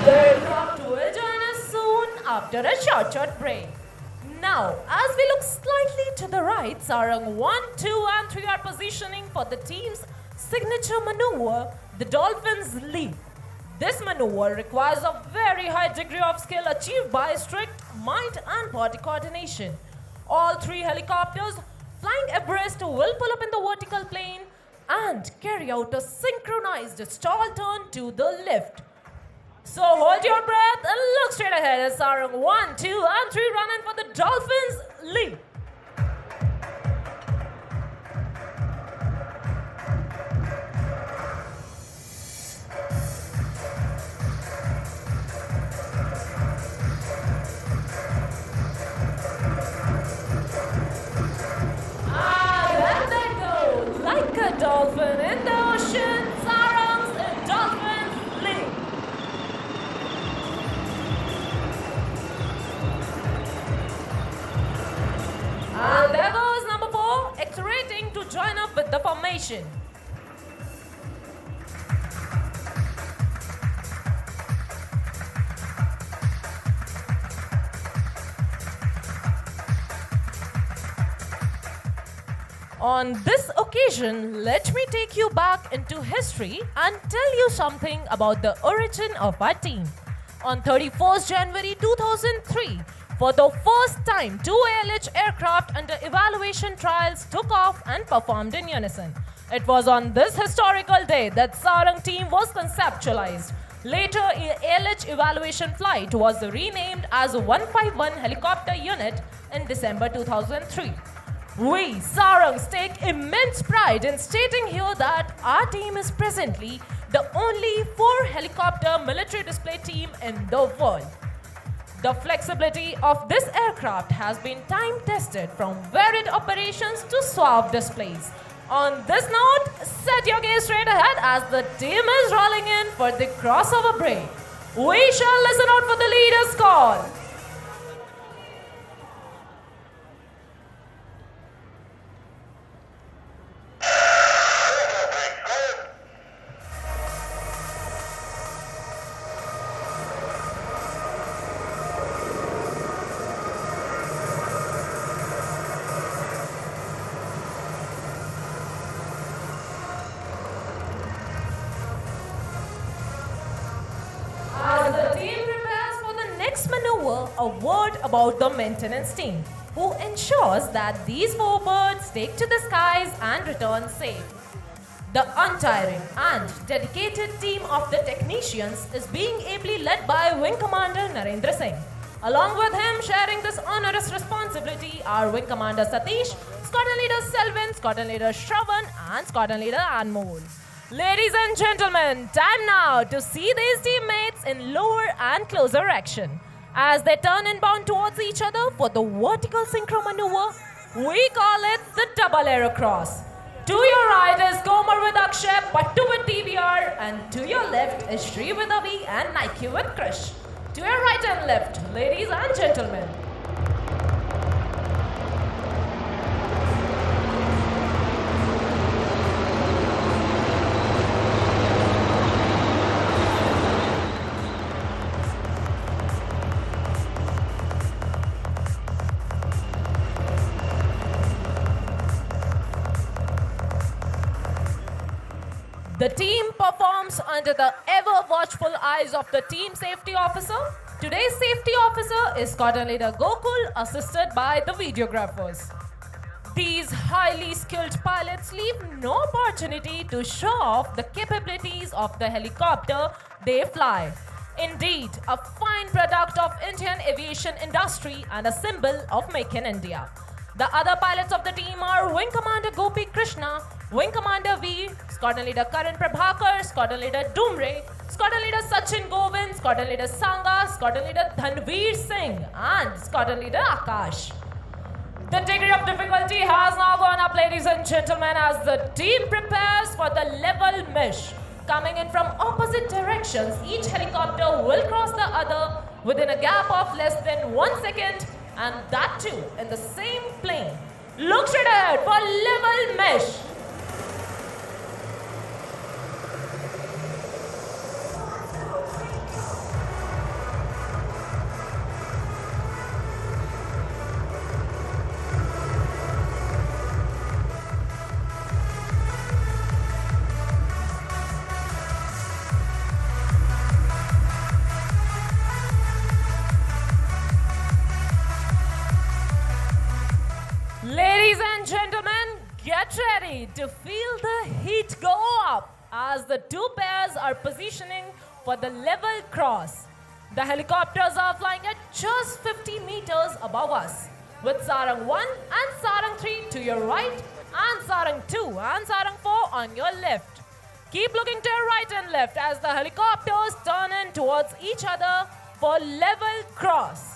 The aircraft will join us soon after a short break. Now, as we look slightly to the right, Sarang 1, 2 and 3 are positioning for the team's signature maneuver, the Dolphin's Leap. This maneuver requires a very high degree of skill achieved by strict mind and body coordination. All 3 helicopters flying abreast will pull up in the vertical plane and carry out a synchronized stall turn to the left. So hold your breath and look straight ahead as Sarang 1, 2 and 3 run in for the Dolphins Leap. And there they go, like a dolphin in the ocean, Sarang's Dolphins Leap. And there goes number 4, accelerating to join up with the formation. On this occasion, let me take you back into history and tell you something about the origin of our team. On 31st January 2003, for the first time, 2 ALH aircraft under evaluation trials took off and performed in unison. It was on this historical day that Sarang team was conceptualized. Later, ALH evaluation flight was renamed as 151 Helicopter Unit in December 2003. We, Sarangs, take immense pride in stating here that our team is presently the only 4-helicopter military display team in the world. The flexibility of this aircraft has been time-tested from varied operations to suave displays. On this note, set your gaze straight ahead as the team is rolling in for the crossover break. We shall listen out for the leader's call. As the team prepares for the next maneuver, a word about the maintenance team. who ensures that these four birds take to the skies and return safe. The untiring and dedicated team of the technicians is being ably led by Wing Commander Narendra Singh. Along with him, sharing this onerous responsibility are Wing Commander Satish, Squadron Leader Selvin, Squadron Leader Shravan, and Squadron Leader Anmol. Ladies and gentlemen, time now to see these teammates in lower and closer action. As they turn inbound towards each other for the vertical synchro maneuver, we call it the double aero cross. To your right is Gomer with Akshay, Pattu with TVR, and to your left is Shri with Avi and Nike with Krish. To your right and left, ladies and gentlemen. The team performs under the ever-watchful eyes of the team safety officer. Today's safety officer is Squadron Leader Gokul, assisted by the videographers. These highly skilled pilots leave no opportunity to show off the capabilities of the helicopter they fly. Indeed, a fine product of Indian aviation industry and a symbol of Make in India. The other pilots of the team are Wing Commander Gopi Krishna, Wing Commander V, Squadron Leader Karan Prabhakar, Squadron Leader Dumre, Squadron Leader Sachin Govind, Squadron Leader Sangha, Squadron Leader Dhanveer Singh, and Squadron Leader Akash. The degree of difficulty has now gone up, ladies and gentlemen, as the team prepares for the level mesh. Coming in from opposite directions, each helicopter will cross the other within a gap of less than 1 second, and that too in the same plane. Look straight ahead for level mesh. Ladies and gentlemen, get ready to feel the heat go up as the two pairs are positioning for the level cross. The helicopters are flying at just 50 meters above us, with Sarang 1 and Sarang 3 to your right and Sarang 2 and Sarang 4 on your left. Keep looking to your right and left as the helicopters turn in towards each other for level cross.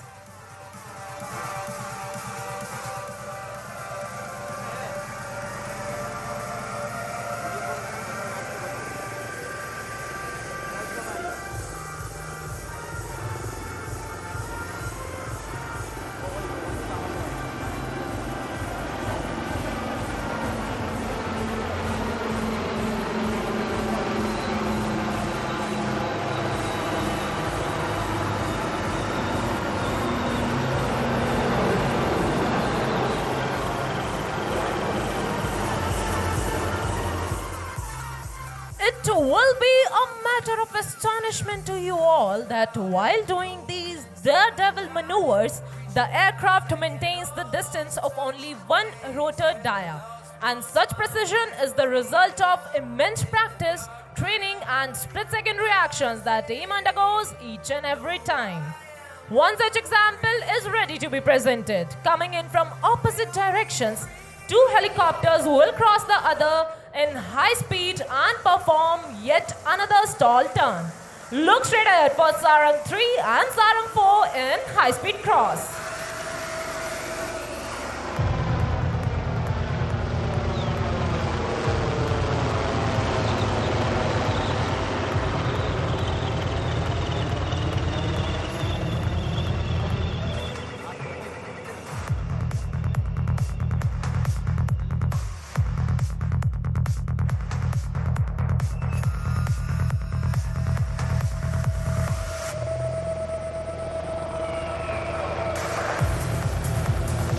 It will be a matter of astonishment to you all that while doing these daredevil maneuvers, the aircraft maintains the distance of only one rotor dia. And such precision is the result of immense practice, training, and split-second reactions that team undergoes each and every time. One such example is ready to be presented. Coming in from opposite directions, two helicopters will cross the other in high speed and perform yet another stall turn. Look straight ahead for Sarang 3 and Sarang 4 in high speed cross.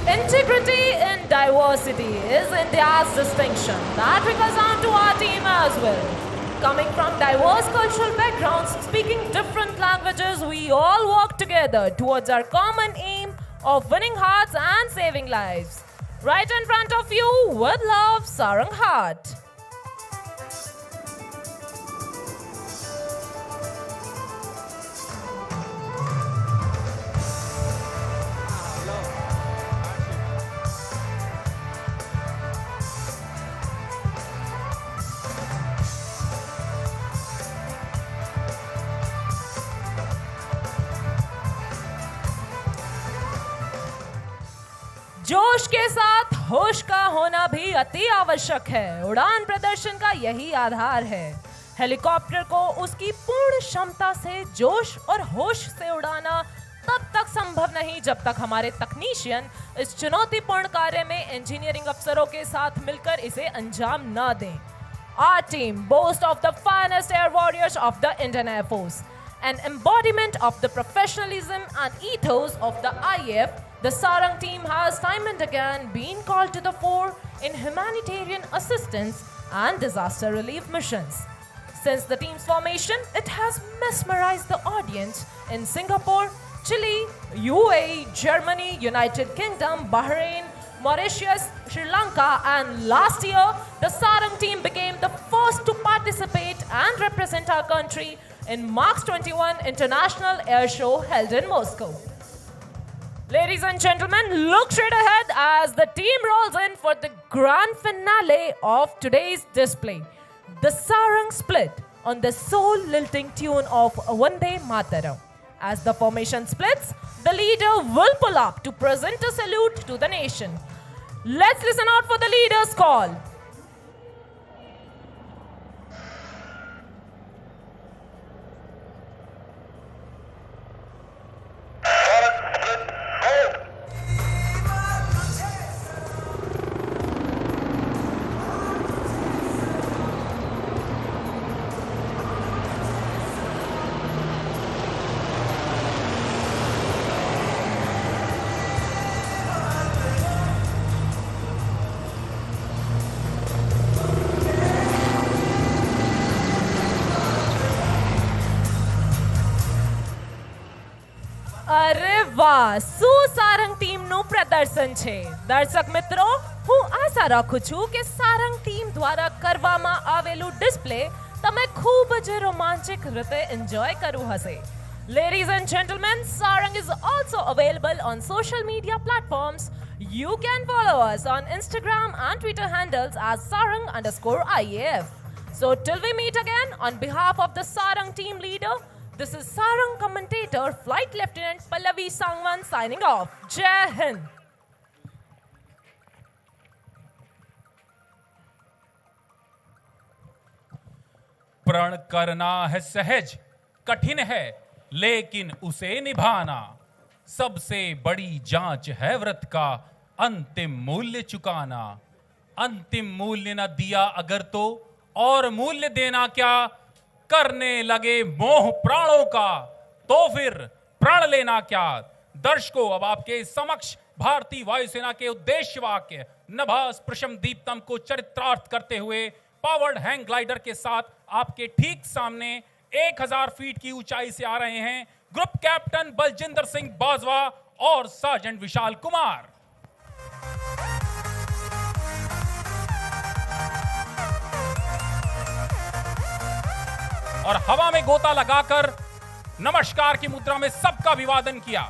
Integrity in diversity is India's distinction. That trickles down to our team as well. Coming from diverse cultural backgrounds, speaking different languages, we all work together towards our common aim of winning hearts and saving lives. Right in front of you, with love, Sarang Heart. जोश के साथ होश का होना भी अति आवश्यक है। उड़ान प्रदर्शन का यही आधार है। हेलीकॉप्टर को उसकी पूर्ण क्षमता से जोश और होश से उड़ाना तब तक संभव नहीं जब तक हमारे तकनीशियन इस चुनौतीपूर्ण कार्य में इंजीनियरिंग अफसरों के साथ मिलकर इसे अंजाम न दें। Our team boasts of the finest air warriors of the Indian Air Force, an embodiment of the professionalism and ethos of the IAF. The Sarang team has time and again been called to the fore in humanitarian assistance and disaster relief missions. Since the team's formation, it has mesmerized the audience in Singapore, Chile, UAE, Germany, United Kingdom, Bahrain, Mauritius, Sri Lanka, and last year, the Sarang team became the first to participate and represent our country in March 21 International Air Show held in Moscow. Ladies and gentlemen, look straight ahead as the team rolls in for the grand finale of today's display. The Sarang split on the soul-lilting tune of Vande Mataram. As the formation splits, the leader will pull up to present a salute to the nation. Let's listen out for the leader's call. અરે વાહ, શું સારંગ ટીમનું પ્રદર્શન છે। દર્શક મિત્રો, હું આશા રાખું છું કે સારંગ ટીમ દ્વારા કરવામાં આવેલું ડિસ્પ્લે તમે ખૂબ જ રોમાંચક રીતે એન્જોય કર્યું હશે। Ladies and gentlemen, Sarang is also available on social media platforms. You can follow us on Instagram and Twitter handles as Sarang_IAF. So till we meet again, on behalf of the Sarang team leader, this is Sarang commentator Flight Lieutenant Pallavi Sangwan signing off. Jai Hind. प्रण करना है सहज, कठिन है लेकिन उसे निभाना। सबसे बड़ी जांच है व्रत का अंतिम मूल्य चुकाना। अंतिम मूल्य न दिया अगर तो और मूल्य देना क्या। करने लगे मोह प्राणों का तो फिर प्राण लेना क्या। दर्शकों, अब आपके समक्ष भारतीय वायुसेना के उद्देश्य वाक्य नभा स्पृशम दीप्तम को चरित्रार्थ करते हुए पावर्ड हैंग ग्लाइडर के साथ आपके ठीक सामने 1000 फीट की ऊंचाई से आ रहे हैं ग्रुप कैप्टन बलजिंदर सिंह बाजवा और सार्जेंट विशाल कुमार। और हवा में गोता लगाकर नमस्कार की मुद्रा में सबका अभिवादन किया।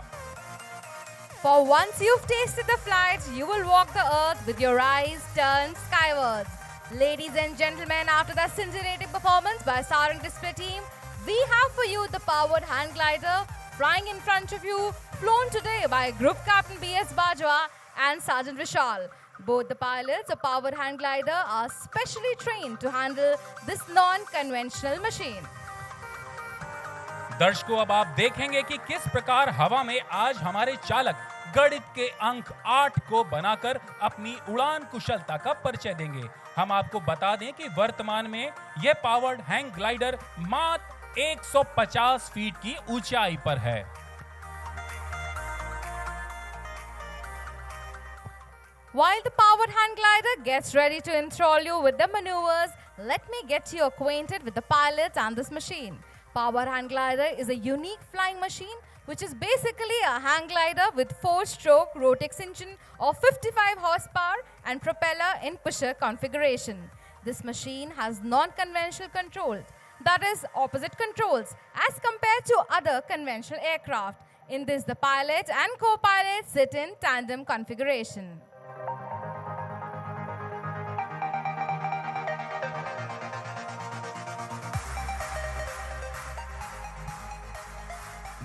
For once you've tasted the flight, you will walk the earth with your eyes turned skywards. Ladies and gentlemen, after that scintillating performance by Sarang display team, we have for you the powered hand glider flying in front of you, flown today by Group Captain B.S. Bajwa and Sergeant Vishal. Both the pilots of powered hand glider are specially trained to handle this non-conventional machine. दर्शकों, अब आप देखेंगे कि किस प्रकार हवा में आज हमारे चालक गणित के अंक 8 को बनाकर अपनी उड़ान कुशलता का परिचय देंगे। हम आपको बता दें कि वर्तमान में यह पावर्ड हैंग ग्लाइडर मात्र 150 फीट की ऊंचाई पर है। While the powered hand glider gets ready to enthrall you with the maneuvers, let me get you acquainted with the pilots and this machine. Powered hand glider is a unique flying machine which is basically a hang glider with 4-stroke Rotex engine of 55 horsepower and propeller in pusher configuration. This machine has non-conventional controls, that is opposite controls, as compared to other conventional aircraft. In this, the pilot and co-pilot sit in tandem configuration.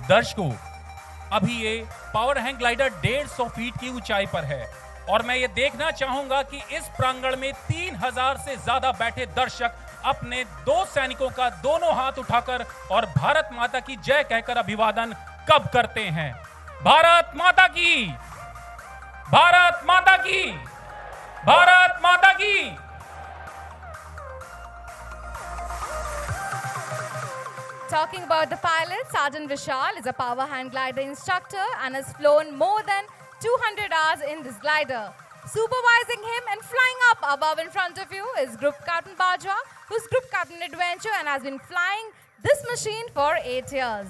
दर्शकों, अभी ये power hang glider 150 feet की ऊंचाई पर है और मैं ये देखना चाहूंगा कि इस प्रांगण में 3000 से ज्यादा बैठे दर्शक अपने 2 सैनिकों का दोनों हाथ उठाकर और भारत माता की जय कहकर अभिवादन कब करते हैं। भारत माता की, भारत माता की, भारत माता की। Talking about the pilot, Sergeant Vishal is a power hand glider instructor and has flown more than 200 hours in this glider. Supervising him and flying up above in front of you is Group Captain Bajwa, who's Group Captain Adventure and has been flying this machine for 8 years.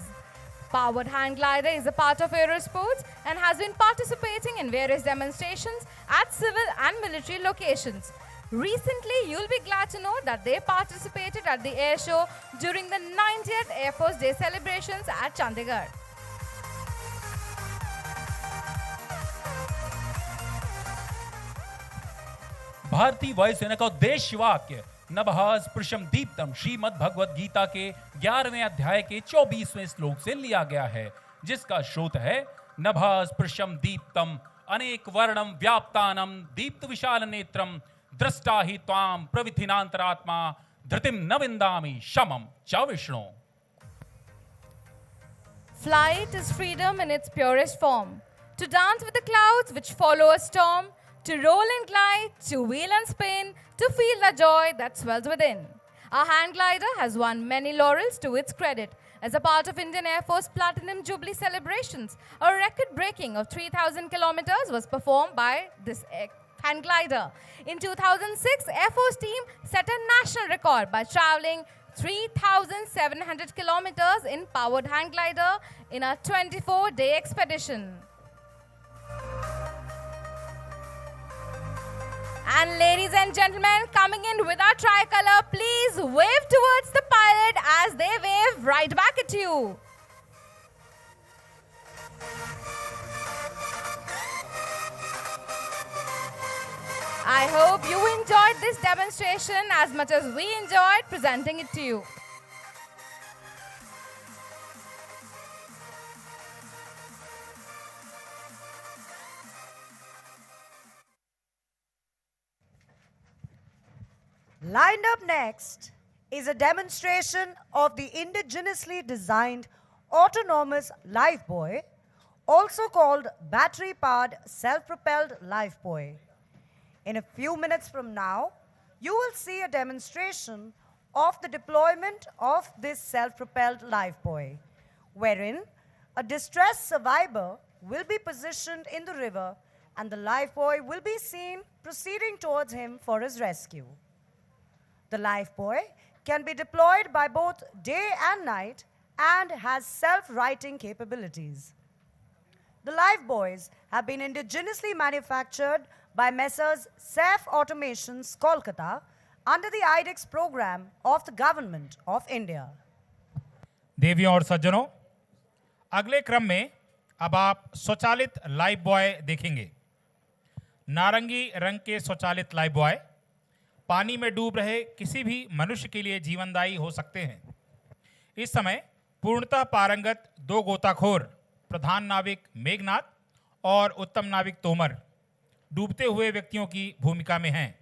Powered hand glider is a part of aerosports and has been participating in various demonstrations at civil and military locations. Recently, you'll be glad to know that they participated at the air show during the 90th Air Force Day celebrations at Chandigarh. भारतीय वायुसेना का उद्देश्य वाक्य नभः स्पृशं दीप्तम श्रीमद् भगवद गीता के 11वें अध्याय के 24वें श्लोक से लिया गया है, जिसका श्रोत है नभः स्पृशं दीप्तम अनेक वर्णम व्याप्तानम दीप्त विशाल नेत्रम दृष्टा हि त्वाम प्रविथिनांतरात्मा धृतिम न विंदामि शमम च Vishnu. Flight is freedom in its purest form. To dance with the clouds which follow a storm, to roll and glide, to wheel and spin, to feel the joy that swells within. Our hand glider has won many laurels to its credit. As a part of Indian Air Force Platinum Jubilee celebrations, a record breaking of 3,000 kilometers was performed by this hand glider. In 2006, Air Force team set a national record by traveling 3,700 kilometers in powered hand glider in a 24-day expedition. And ladies and gentlemen, coming in with our tricolor, please wave towards the pilot as they wave right back at you. I hope you enjoyed this demonstration as much as we enjoyed presenting it to you. Lined up next is a demonstration of the indigenously designed autonomous lifebuoy, also called battery-powered self-propelled lifebuoy. In a few minutes from now, you will see a demonstration of the deployment of this self-propelled lifebuoy, wherein a distressed survivor will be positioned in the river and the lifebuoy will be seen proceeding towards him for his rescue. The lifebuoy can be deployed by both day and night and has self-righting capabilities. The lifebuoys have been indigenously manufactured by Messrs. Safe Automations, Kolkata, under the IDEX program of the Government of India. देवियों और सज्जनों, अगले क्रम में अब आप स्वचालित Lifebuoy देखेंगे। नारंगी रंग के स्वचालित लाइफबॉय पानी में डूब रहे किसी भी मनुष्य के लिए जीवनदायी हो सकते हैं। इस समय पूर्णतः पारंगत 2 गोताखोर, प्रधान नाविक मेघनाथ और उत्तम नाविक तोमर, डूबते हुए व्यक्तियों की भूमिका में हैं।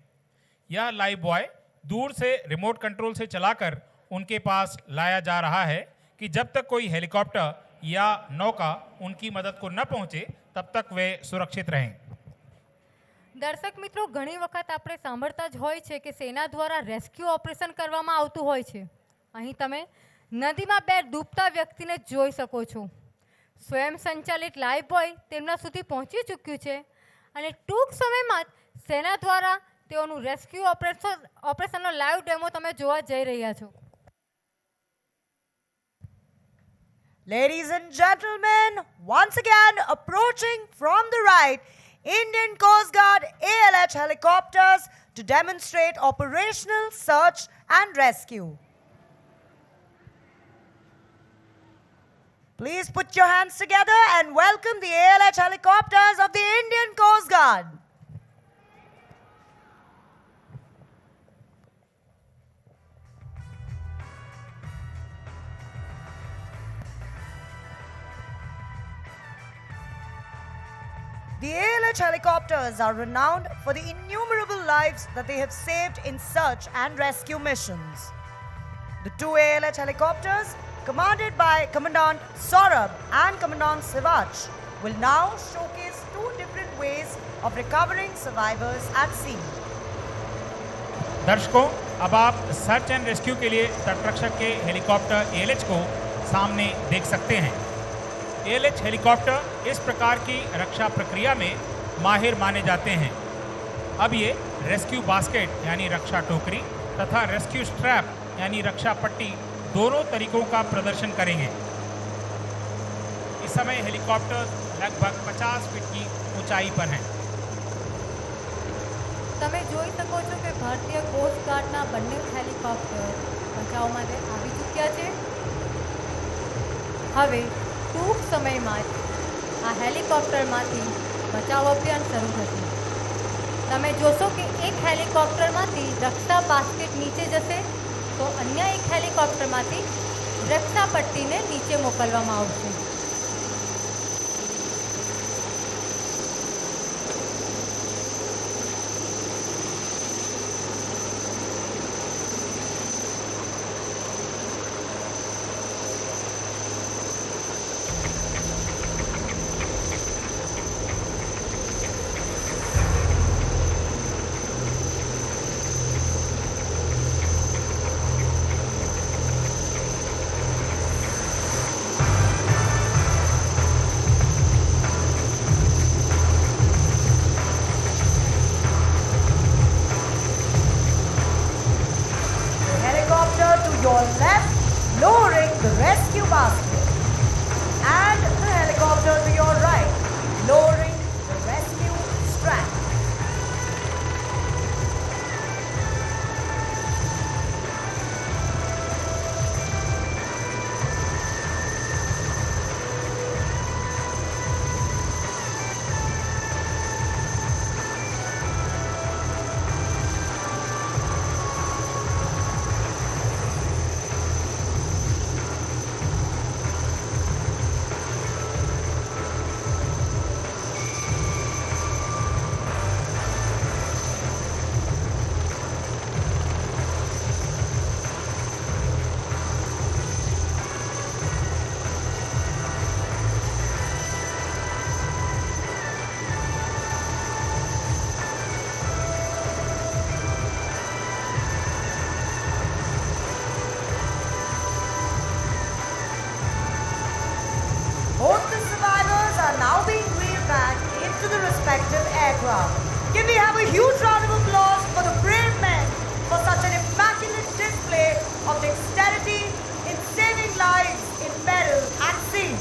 यह लाइफबॉय दूर से रिमोट कंट्रोल से चलाकर उनके पास लाया जा रहा है कि जब तक कोई हेलीकॉप्टर या नौका उनकी मदद को न पहुंचे तब तक वे सुरक्षित रहें। દર્શક મિત્રો, ઘણી વખત આપણે સાંભળતા જ હોય છે કે સેના દ્વારા રેસ્ક્યુ ઓપરેશન કરવામાં આવતું હોય છે। અહીં તમે નદીમાં 2 ડૂબતા વ્યક્તિને જોઈ શકો છો। સ્વયં સંચાલિત લાઈફબોય તેમના સુધી પહોંચી ચૂક્યું છે અને ટૂંક સમયમાં જ સેના દ્વારા તેઓનું રેસ્ક્યુ ઓપરેશનનો લાઈવ ડેમો તમે જોવા જઈ રહ્યા છો। Ladies and gentlemen, once again approaching from the right, Indian Coast Guard ALH helicopters to demonstrate operational search and rescue. Please put your hands together and welcome the ALH helicopters of the Indian Coast Guard. The ALH helicopters are renowned for the innumerable lives that they have saved in search and rescue missions. The two ALH helicopters, commanded by Commandant Saurabh and Commandant Sivach, will now showcase two different ways of recovering survivors at sea. दर्शकों, अब आप search and rescue के लिए तटरक्षक के helicopter ALH को सामने देख सकते हैं। ALH हेलीकॉप्टर इस प्रकार की रक्षा प्रक्रिया में माहिर माने जाते हैं। अब ये रेस्क्यू बास्केट यानी रक्षा टोकरी तथा रेस्क्यू स्ट्रैप यानी रक्षा पट्टी दोनों तरीकों का प्रदर्शन करेंगे। इस समय हेलीकॉप्टर लगभग 50 फीट की ऊंचाई पर हैं। તમે જોઈ શકો છો કે ભારતીય કોસ્ટ ગાર્ડના બંને હેલિકોપ્ટર બચાવ માટે આવી ચૂક્યા છે। હવે ટૂંક સમયમાં જ આ હેલિકોપ્ટરમાંથી બચાવ અભિયાન શરૂ થશે। તમે જોશો કે એક હેલિકોપ્ટરમાંથી રક્ષા બાસ્કેટ નીચે જશે તો અન્ય એક હેલિકોપ્ટરમાંથી રક્ષા પટ્ટીને નીચે મોકલવામાં આવશે। Your left, lowering the rescue basket, and the helicopter to your right, lowering the rescue strap. Both the survivors are now being wheeled back into the respective aircraft. Can we have a huge round of applause for the brave men for such an immaculate display of dexterity in saving lives in peril at sea?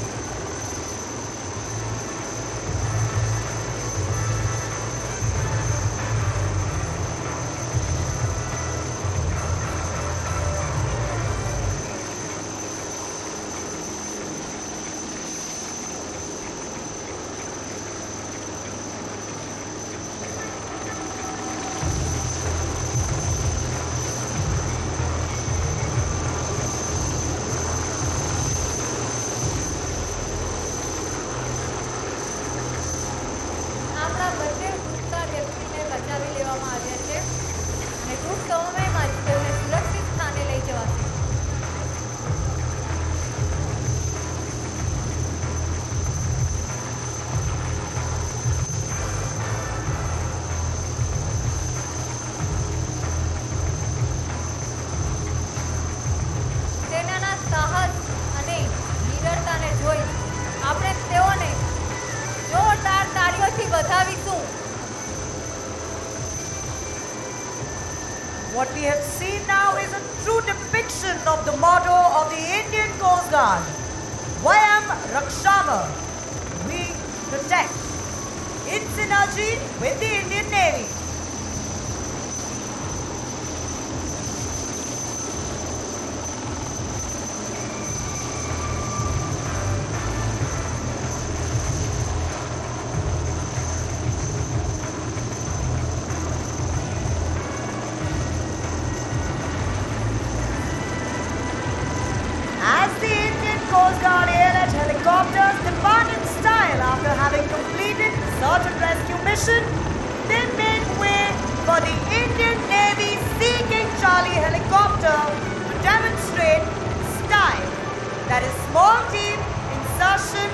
What we have seen now is a true depiction of the motto of the Indian Coast Guard. Vayam Rakshama. We protect. In synergy with the Indian Navy. As the Indian Coast Guard airlift helicopters depart in style after having completed search and rescue mission, they make way for the Indian Navy Sea King Charlie helicopter to demonstrate style. That is small team insertion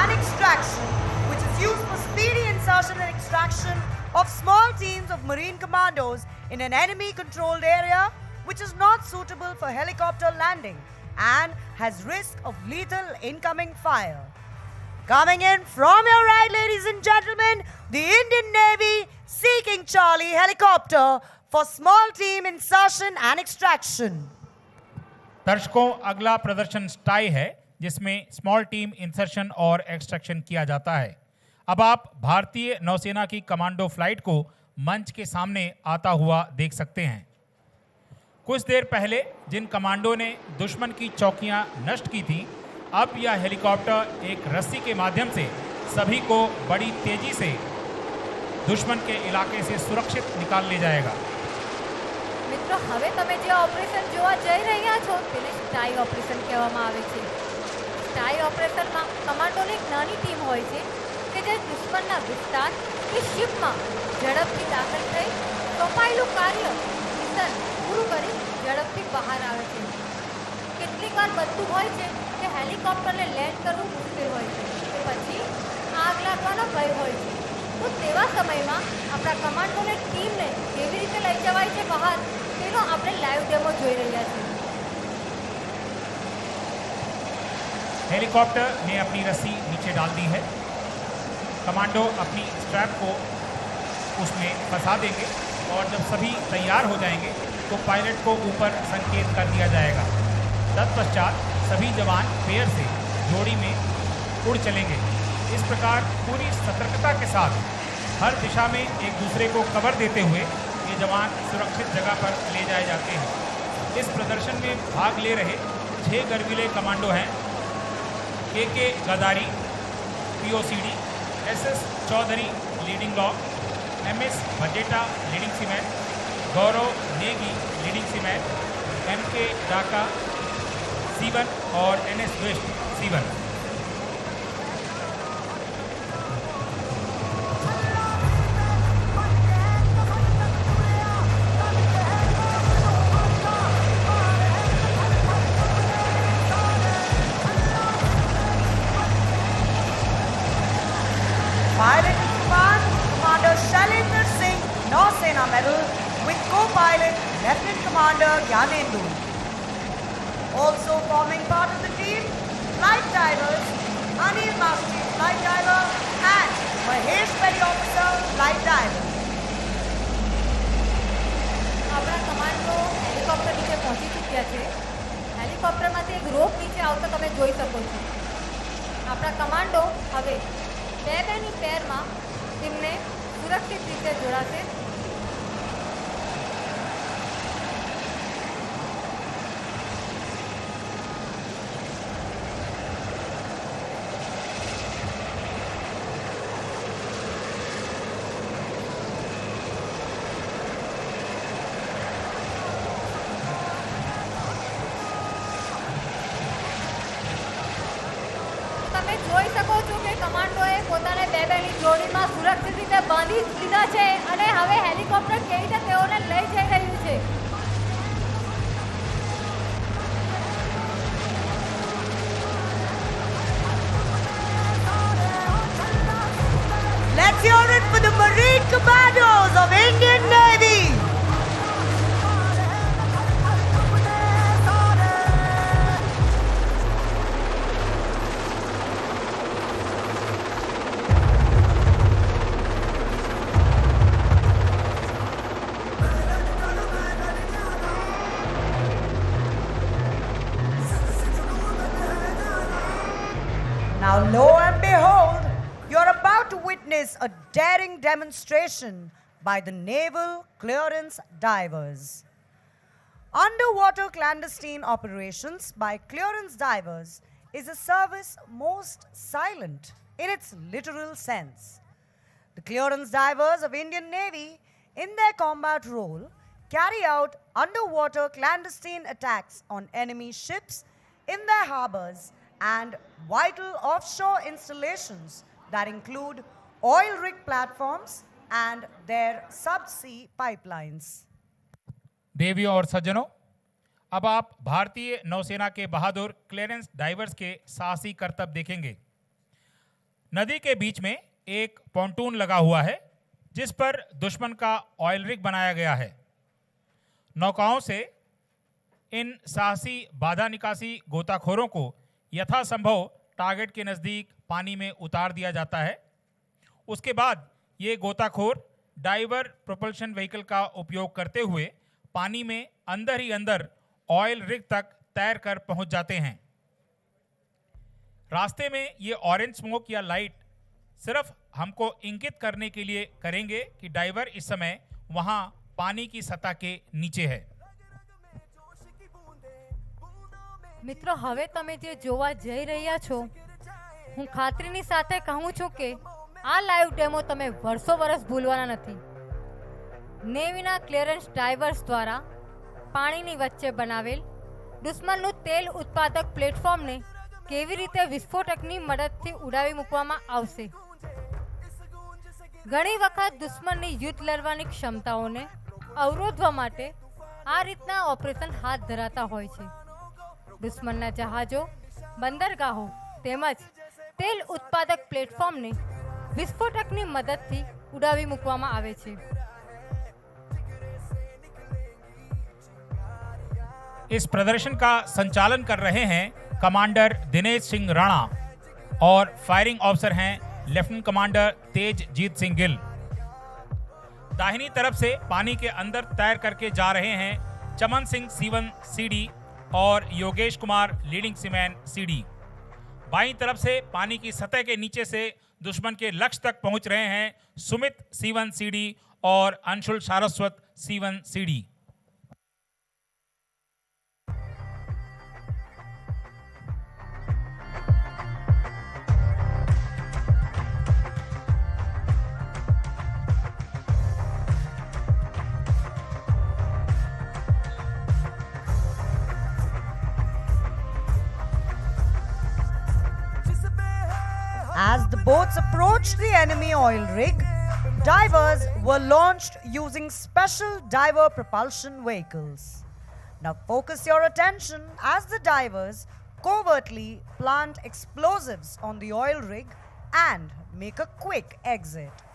and extraction, which is used for speedy insertion and extraction of small teams of Marine commandos in an enemy-controlled area, which is not suitable for helicopter landing and has risk of lethal incoming fire. Coming in from your right, ladies and gentlemen, the Indian Navy Sea King Charlie helicopter for small team insertion and extraction. दर्शकों, अगला प्रदर्शन स्टाई है जिसमें small team insertion और extraction किया जाता है। अब आप भारतीय नौसेना की कमांडो फ्लाइट को मंच के सामने आता हुआ देख सकते हैं। कुछ देर पहले जिन कमांडो ने दुश्मन की चौकियां नष्ट की थी, अब यह हेलीकॉप्टर एक रस्सी के माध्यम से सभी को बड़ी तेजी से दुश्मन के इलाके से सुरक्षित निकाल ले जाएगा। મિત્રો, હવે તમે જે ઓપરેશન જોવા જઈ રહ્યા છો તેને સ્ટાઈ ઓપરેશન કહેવામાં આવે છે। સ્ટાઈ ઓપરેશનમાં કમાન્ડોની એક નાની ટીમ હોય છે કે જે દુશ્મનના વિસ્તાર કે શિપમાં ઝડપથી દાખલ થઈ સોંપાયેલું કાર્ય મિશન પૂરું કરી ઝડપથી બહાર આવે છે। કેટલીકવાર બનતું હોય છે કે હેલિકોપ્ટરને લેન્ડ કરવું મુશ્કેલ હોય છે કે પછી આગ લાગવાનો ભય હોય છે, તો તેવા સમયમાં આપણા કમાન્ડોને ટીમને કેવી રીતે લઈ જવાય છે બહાર, તેનો આપણે લાઈવ ડેમો જોઈ રહ્યા છીએ। हेलीकॉप्टर ने अपनी रस्सी नीचे डाल दी है। कमांडो अपनी स्ट्रैप को उसमें फंसा देंगे और जब सभी तैयार हो जाएंगे तो पायलट को ऊपर संकेत कर दिया जाएगा। तत्पश्चात सभी जवान पेयर से जोड़ी में उड़ चलेंगे। इस प्रकार पूरी सतर्कता के साथ हर दिशा में एक दूसरे को कवर देते हुए ये जवान सुरक्षित जगह पर ले जाए जाते हैं। इस प्रदर्शन में भाग ले रहे 6 गर्वीले कमांडो हैं। के Gadari POCD, SS Chaudhary leading log, MS Bhajeta leading seaman, Gaurav Negi leading seaman, MK Daka C1 और NS West C1। Pilot in command, Commander Shailendra Singh, Nausena Medal, with co-pilot Lieutenant Commander Gyanendu. Also forming part of the team, flight divers Anil Mastri, flight diver, and Mahesh Petty officer, flight diver. આપણા commando helicopter નીચે પહોંચી ચૂક્યા છે। હેલિકોપ્ટરમાંથી એક રોપ નીચે આવતો તમે જોઈ શકો છો। આપણા કમાન્ડો હવે બે-બેની પેરમાં તેમને સુરક્ષિત રીતે જોડાશે। તમે જોઈ શકો છો કે કમાન્ડોએ પોતાને બે-બેની જોડીમાં સુરક્ષિત રીતે બાંધી લીધા છે અને હવે હેલિકોપ્ટર કેવી રીતે તેઓને લઈ જઈ રહ્યું છે। Let's hear it for the Marine Commandos of Indian Navy. lo and behold, you're about to witness a daring demonstration by the Naval Clearance Divers. Underwater clandestine operations by clearance divers is a service most silent in its literal sense. The clearance divers of Indian Navy, in their combat role, carry out underwater clandestine attacks on enemy ships in their harbors and vital offshore installations that include oil rig platforms and their subsea pipelines. देवियों और सज्जनों, अब आप भारतीय नौसेना के बहादुर clearance diverse के साहसी करतब देखेंगे। नदी के बीच में एक पॉन्टून लगा हुआ है जिस पर दुश्मन का ऑयल रिग बनाया गया है। नौकाओं से इन साहसी बाधा निकासी गोताखोरों को यथासंभव टारगेट के नज़दीक पानी में उतार दिया जाता है। उसके बाद ये गोताखोर डाइवर प्रोपल्शन व्हीकल का उपयोग करते हुए पानी में अंदर ही अंदर ऑयल रिग तक तैरकर पहुंच जाते हैं। रास्ते में ये ऑरेंज स्मोक या लाइट सिर्फ हमको इंगित करने के लिए करेंगे कि डाइवर इस समय वहां पानी की सतह के नीचे है। મિત્રો હવે તમે જે જોવા જઈ રહ્યા છો, હું ખાતરીની સાથે કહું છું કે આ લાઈવ ડેમો તમે વર્ષો વર્ષ ભૂલવાના નથી. નેવીના ક્લિયરન્સ ડાઇવર્સ દ્વારા પાણીની વચ્ચે બનાવેલ દુશ્મનનું તેલ ઉત્પાદક પ્લેટફોર્મને કેવી રીતે વિસ્ફોટકની મદદથી ઉડાવી મૂકવામાં આવશે. ઘણી વખત દુશ્મનની યુદ્ધ લડવાની ક્ષમતાઓને અવરોધવા માટે આ રીતના ઓપરેશન હાથ ધરાતા હોય છે. દુશ્મનના જહાજો, બંદરગાહો તેમજ તેલ ઉત્પાદક પ્લેટફોર્મને વિસ્ફોટકની મદદથી ઉડાવી મૂકવામાં આવે છે. इस प्रदर्शन का संचालन कर रहे हैं कमांडर दिनेश सिंह राणा और फायरिंग ऑफिसर हैं लेफ्टिनेंट कमांडर तेजजीत सिंह गिल। दाहिनी तरफ से पानी के अंदर तैर करके जा रहे हैं चमन सिंह सीवन सीडी और Yogesh Kumar leading seaman CD. बाईं तरफ से पानी की सतह के नीचे से दुश्मन के लक्ष्य तक पहुंच रहे हैं सुमित सीवन सीडी और अंशुल सारस्वत सीवन CD. As the boats approached the enemy oil rig, divers were launched using special diver propulsion vehicles. Now focus your attention as the divers covertly plant explosives on the oil rig and make a quick exit.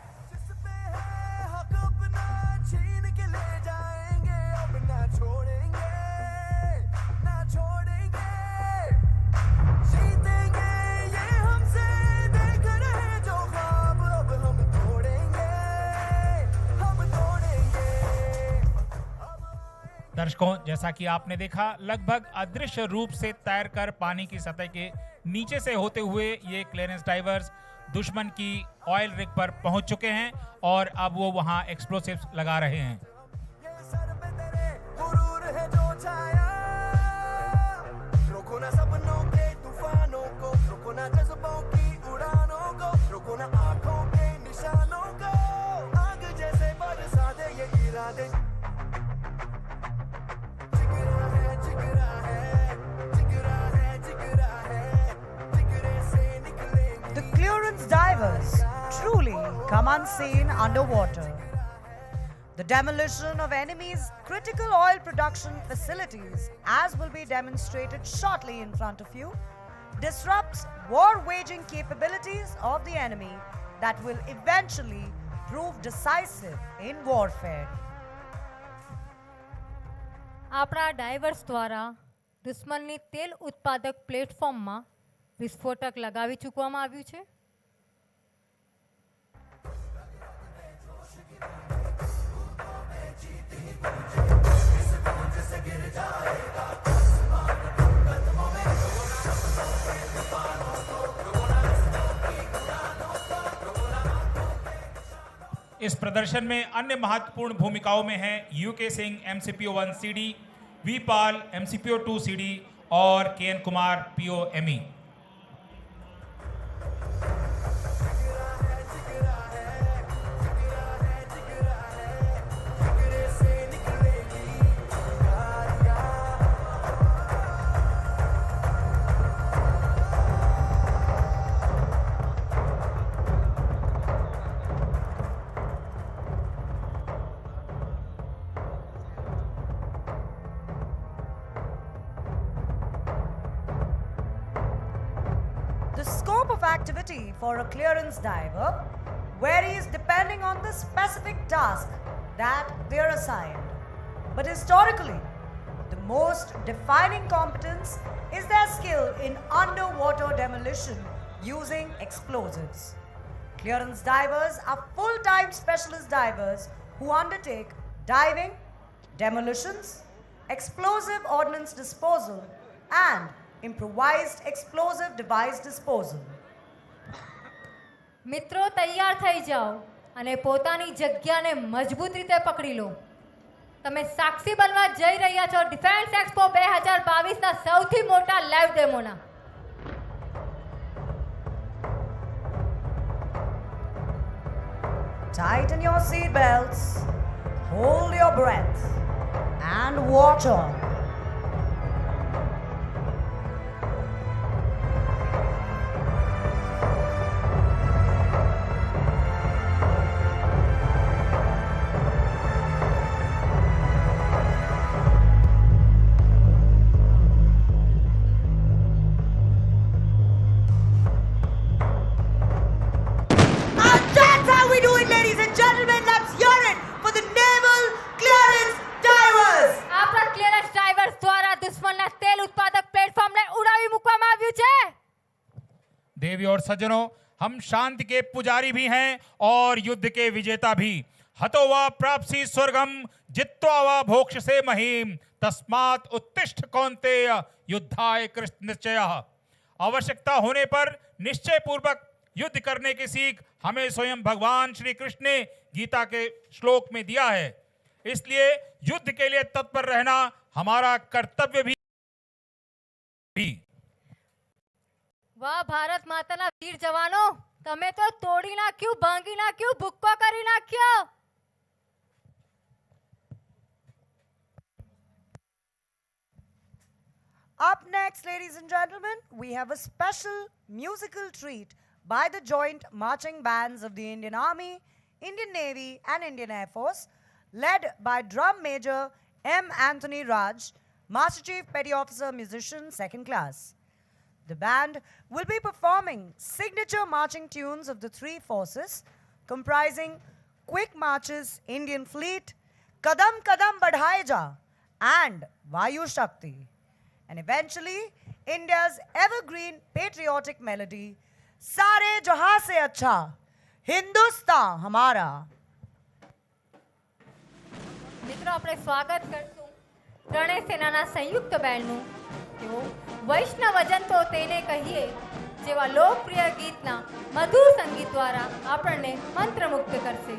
दर्शकों, जैसा कि आपने देखा, लगभग अदृश्य रूप से तैरकर पानी की सतह के नीचे से होते हुए ये क्लियरेंस डाइवर्स दुश्मन की ऑयल रिग पर पहुंच चुके हैं और अब वो वहां एक्सप्लोसिव्स लगा रहे हैं। The clearance divers truly come unseen underwater. The demolition of enemies' critical oil production facilities, as will be demonstrated shortly in front of you, disrupts war-waging capabilities of the enemy that will eventually prove decisive in warfare. આપણા divers દ્વારા દુશ્મનની તેલ ઉત્પાદક પ્લેટફોર્મમાં વિસ્ફોટક લગાવી ચૂકવામાં આવ્યું છે. इस प्रदर्शन में अन्य महत्वपूर्ण भूमिकाओं में हैं UK Singh MCPO-1 CD, V Pal MCPO-2 CD और KN Kumar POME। The scope of activity for a clearance diver varies depending on the specific task that they are assigned. But historically, the most defining competence is their skill in underwater demolition using explosives. Clearance divers are full-time specialist divers who undertake diving, demolitions, explosive ordnance disposal, and improvised explosive device disposal. મિત્રો તૈયાર થઈ જાઓ અને પોતાની જગ્યાને મજબૂત રીતે પકડી લો. તમે સાક્ષી બનવા જઈ રહ્યા છો ડિફેન્સ એક્સપો 2022 ના સૌથી મોટા live ડેમોના. Tighten your seat belts, hold your breath, and watch on. देवी और सज्जनों, हम शांति के पुजारी भी हैं और युद्ध के विजेता भी। हतो वा प्राप्सी स्वर्गम जित्वा वा भोक्ष से महीम तस्मात् उत्तिष्ठ कौन्तेय युद्धाय कृत निश्चयः। आवश्यकता होने पर निश्चय पूर्वक युद्ध करने की सीख हमें स्वयं भगवान श्री कृष्ण ने गीता के श्लोक में दिया है। इसलिए युद्ध के लिए तत्पर रहना हमारा कर्तव्य भी। વાહ ભારત માતાના વીર જવાનો, તમે તો તોડી નાખ્યું, ભાંગી નાખ્યું, ભૂક્કો કરી નાખ્યો. Up next, ladies and gentlemen, we have a special musical treat by the joint marching bands of the Indian Army, Indian Navy and Indian Air Force, led by Drum Major M. Anthony Raj, Master Chief Petty Officer Musician 2nd Class. The band will be performing signature marching tunes of the three forces, comprising Quick Marches, Indian Fleet, Kadam Kadam Badhaye Ja, and Vayu Shakti, and eventually India's evergreen patriotic melody, Sare Jahan Se Acha, Hindustan Hamara. મિત્રો આપણે સ્વાગત કરશું ત્રણેય સેનાના સંયુક્ત બેન્ડનું. તેઓ વૈષ્ણવજન તો તેને કહીએ જેવા લોકપ્રિય ગીતના મધુર સંગીત દ્વારા આપણને મંત્રમુગ્ધ કરશે.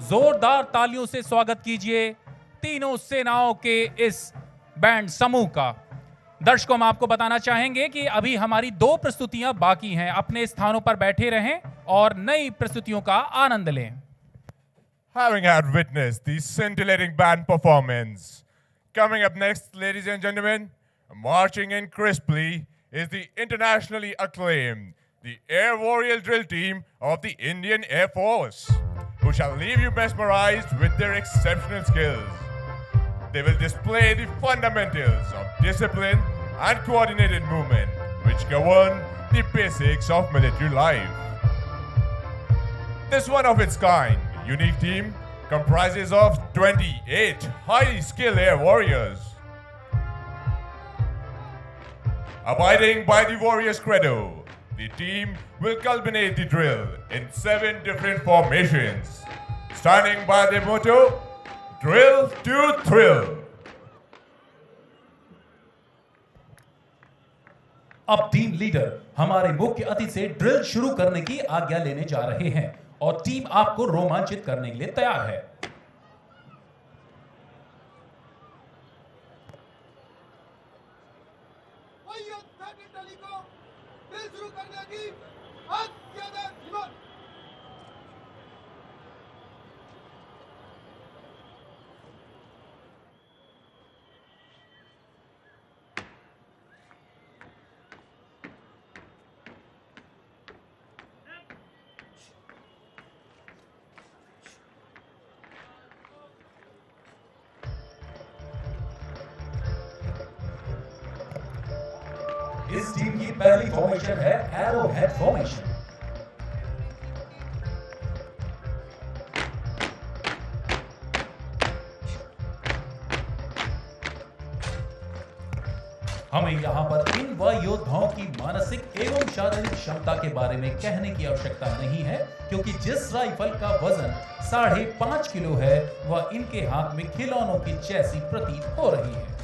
जोरदार तालियों से स्वागत कीजिए तीनों सेनाओं के इस बैंड समूह का। दर्शकों, हम आपको बताना चाहेंगे कि अभी हमारी 2 प्रस्तुतियां बाकी हैं। अपने स्थानों पर बैठे रहें और नई प्रस्तुतियों का आनंद लें। Having had witnessed the scintillating band performance, coming up next, ladies and gentlemen, marching in crisply is the internationally acclaimed, the Air Warrior Drill Team of the Indian Air Force, who shall leave you mesmerized with their exceptional skills. They will display the fundamentals of discipline and coordinated movement, which govern the basics of military life. This one of its kind, unique team comprises of 28 highly skilled air warriors. Abiding by the warrior's credo, the team will culminate the drill in 7 different formations, standing by their motto, Drill to Thrill. अब team leader हमारे मुख्य अतिथि से drill शुरू करने की आज्ञा लेने जा रहे हैं और टीम आपको रोमांचित करने के लिए तैयार है। इस टीम की पहली फॉर्मेशन है एरो हेड फॉर्मेशन। हमें यहाँ पर इन वायु योद्धाओं की मानसिक एवं शारीरिक क्षमता के बारे में कहने की आवश्यकता नहीं है, क्योंकि जिस राइफल का वजन 5.5 किलो है वह इनके हाथ में खिलौनों की जैसी प्रतीत हो रही है।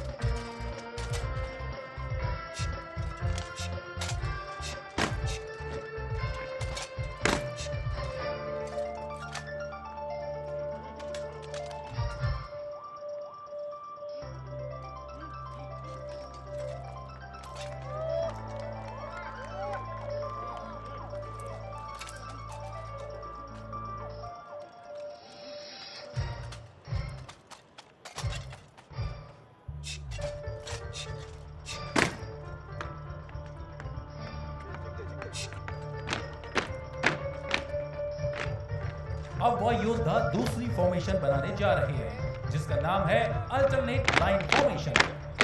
अब वह योद्धा दूसरी फॉर्मेशन बनाने जा रहे हैं, जिसका नाम है अल्टरनेट लाइन फॉर्मेशन।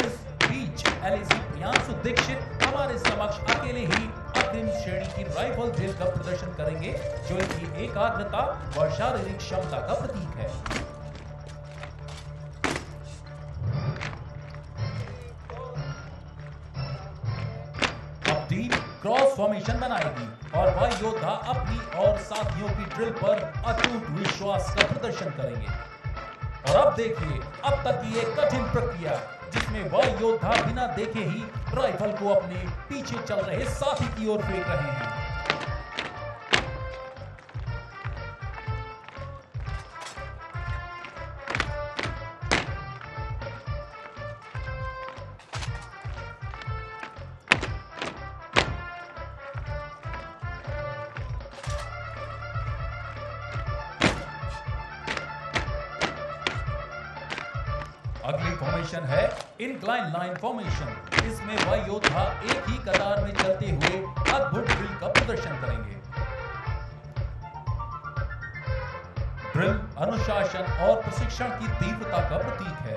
इस बीच एलएसी प्रियांशु दीक्षित हमारे समक्ष अकेले ही अग्रिम श्रेणी की राइफल ड्रिल का प्रदर्शन करेंगे, जो इनकी एकाग्रता व शारीरिक क्षमता का प्रतीक है। अब टीम क्रॉस फॉर्मेशन बनाएगी और वह योद्धा अपनी और साथियों की ड्रिल पर अटूट विश्वास का प्रदर्शन करेंगे। और अब देखिए, अब तक की एक कठिन प्रक्रिया जिसमें वह योद्धा बिना देखे ही राइफल को अपने पीछे चल रहे साथी की ओर फेंक रहे हैं। अगली फॉर्मेशन है इंक्लाइन लाइन फॉर्मेशन। इसमें वह योद्धा एक ही कतार में चलते हुए अद्भुत ड्रिल का प्रदर्शन करेंगे। ड्रिल अनुशासन और प्रशिक्षण की तीव्रता का प्रतीक है।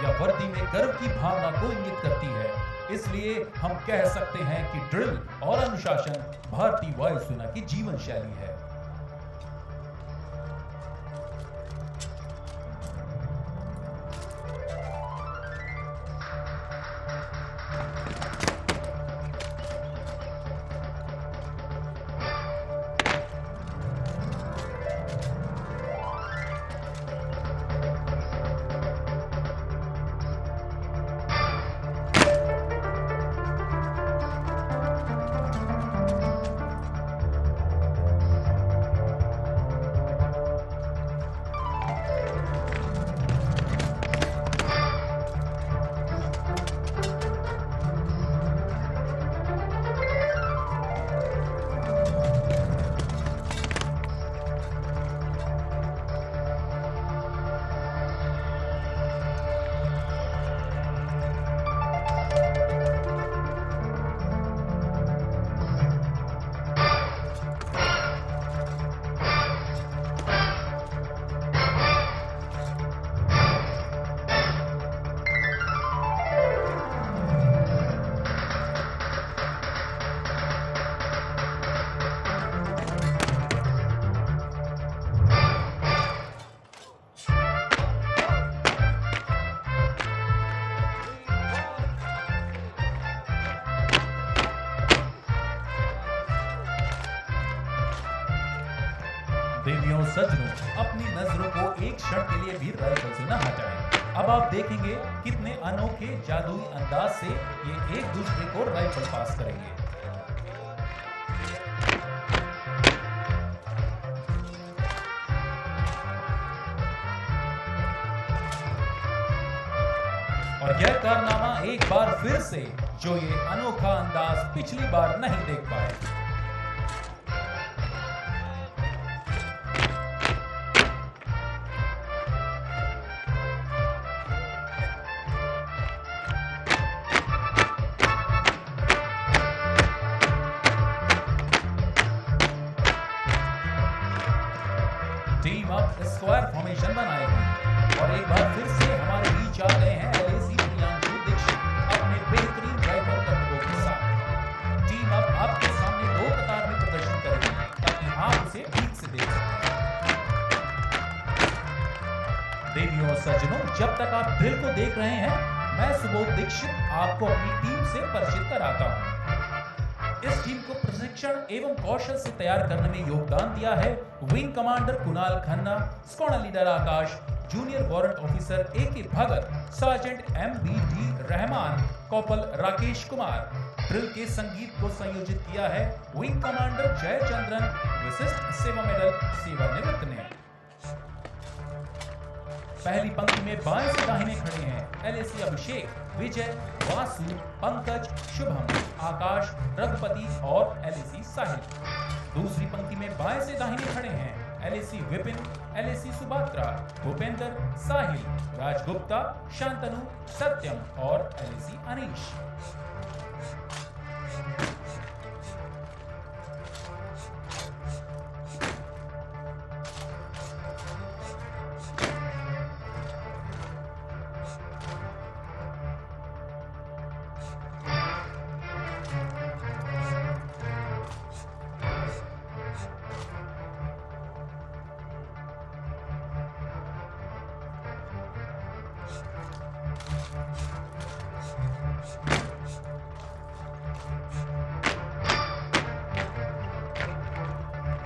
यह वर्दी में गर्व की भावना को इंगित करती है। इसलिए हम कह सकते हैं कि ड्रिल और अनुशासन भारतीय वायुसेना की जीवन शैली है। सज्जनों, अपनी नजरों को एक क्षण के लिए भी राइफल से न हटाएं। अब आप देखेंगे कितने अनोखे जादुई अंदाज से ये एक दूसरे को राइफल पास करेंगे। और यह कारनामा एक बार फिर से जो ये अनोखा अंदाज पिछली बार नहीं देख पाए। टीम अब स्क्वायर फॉर्मेशन बनाएगी और एक बार फिर से हमारे बीच आ गए हैं अपने बेहतरीन राइफल कदमों के साथ। टीम अब आपके सामने दो कतार में प्रदर्शन करेगी ताकि आप उसे ठीक से देख सकें। देवियों और सज्जनों, जब तक आप ड्रिल को देख रहे हैं, मैं सुबोध दीक्षित आपको अपनी टीम से परिचित कराता हूं। इस टीम को प्रशिक्षण एवं कौशल से तैयार करने में योगदान दिया है wing commander Kunal Khanna, squad leader Akash, junior warrant officer AK. Bhagat, sergeant MBD. Rahman, corporal Rakesh Kumar. Drill के संगीत को संयोजित किया है विंग कमांडर जयचंद्रन, विशिष्ट सेवा मेडल, सेवानिवृत्त ने। पहली पंक्ति में बाएं से दाहिने खड़े हैं एलएसी अभिषेक, विजय, वासु, पंकज, शुभम, आकाश, रघुपति और एलएसी साहिल। दूसरी पंक्ति में बाएं से दाहिने खड़े हैं एलएसी विपिन, एलएसी सुभात्रा, भूपेंद्र, साहिल, राजगुप्ता, शांतनु, सत्यम और एलएसी अनीश।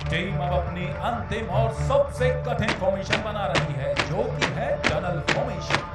टीम अब अपनी अंतिम और सबसे कठिन फॉर्मेशन बना रही है, जो कि है tunnel formation.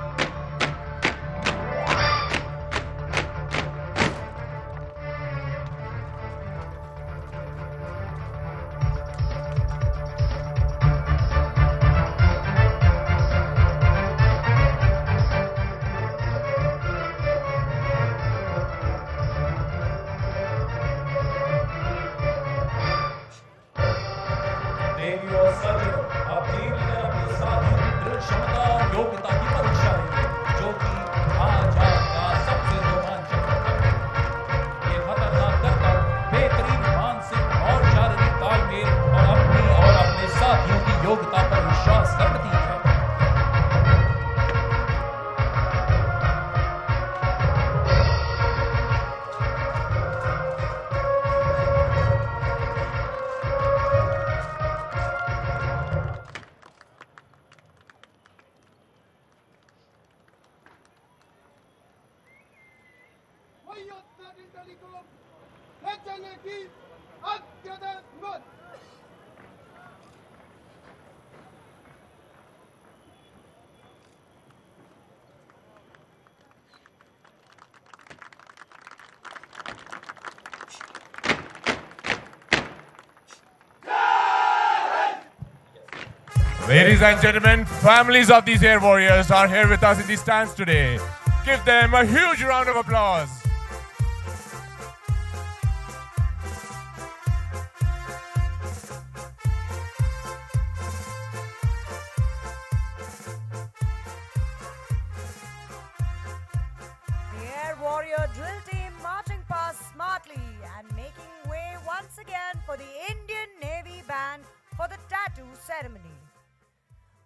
Ladies and gentlemen, families of these air warriors are here with us in the stands today. Give them a huge round of applause. The Air Warrior drill team marching past smartly and making way once again for the Indian Navy Band for the tattoo ceremony.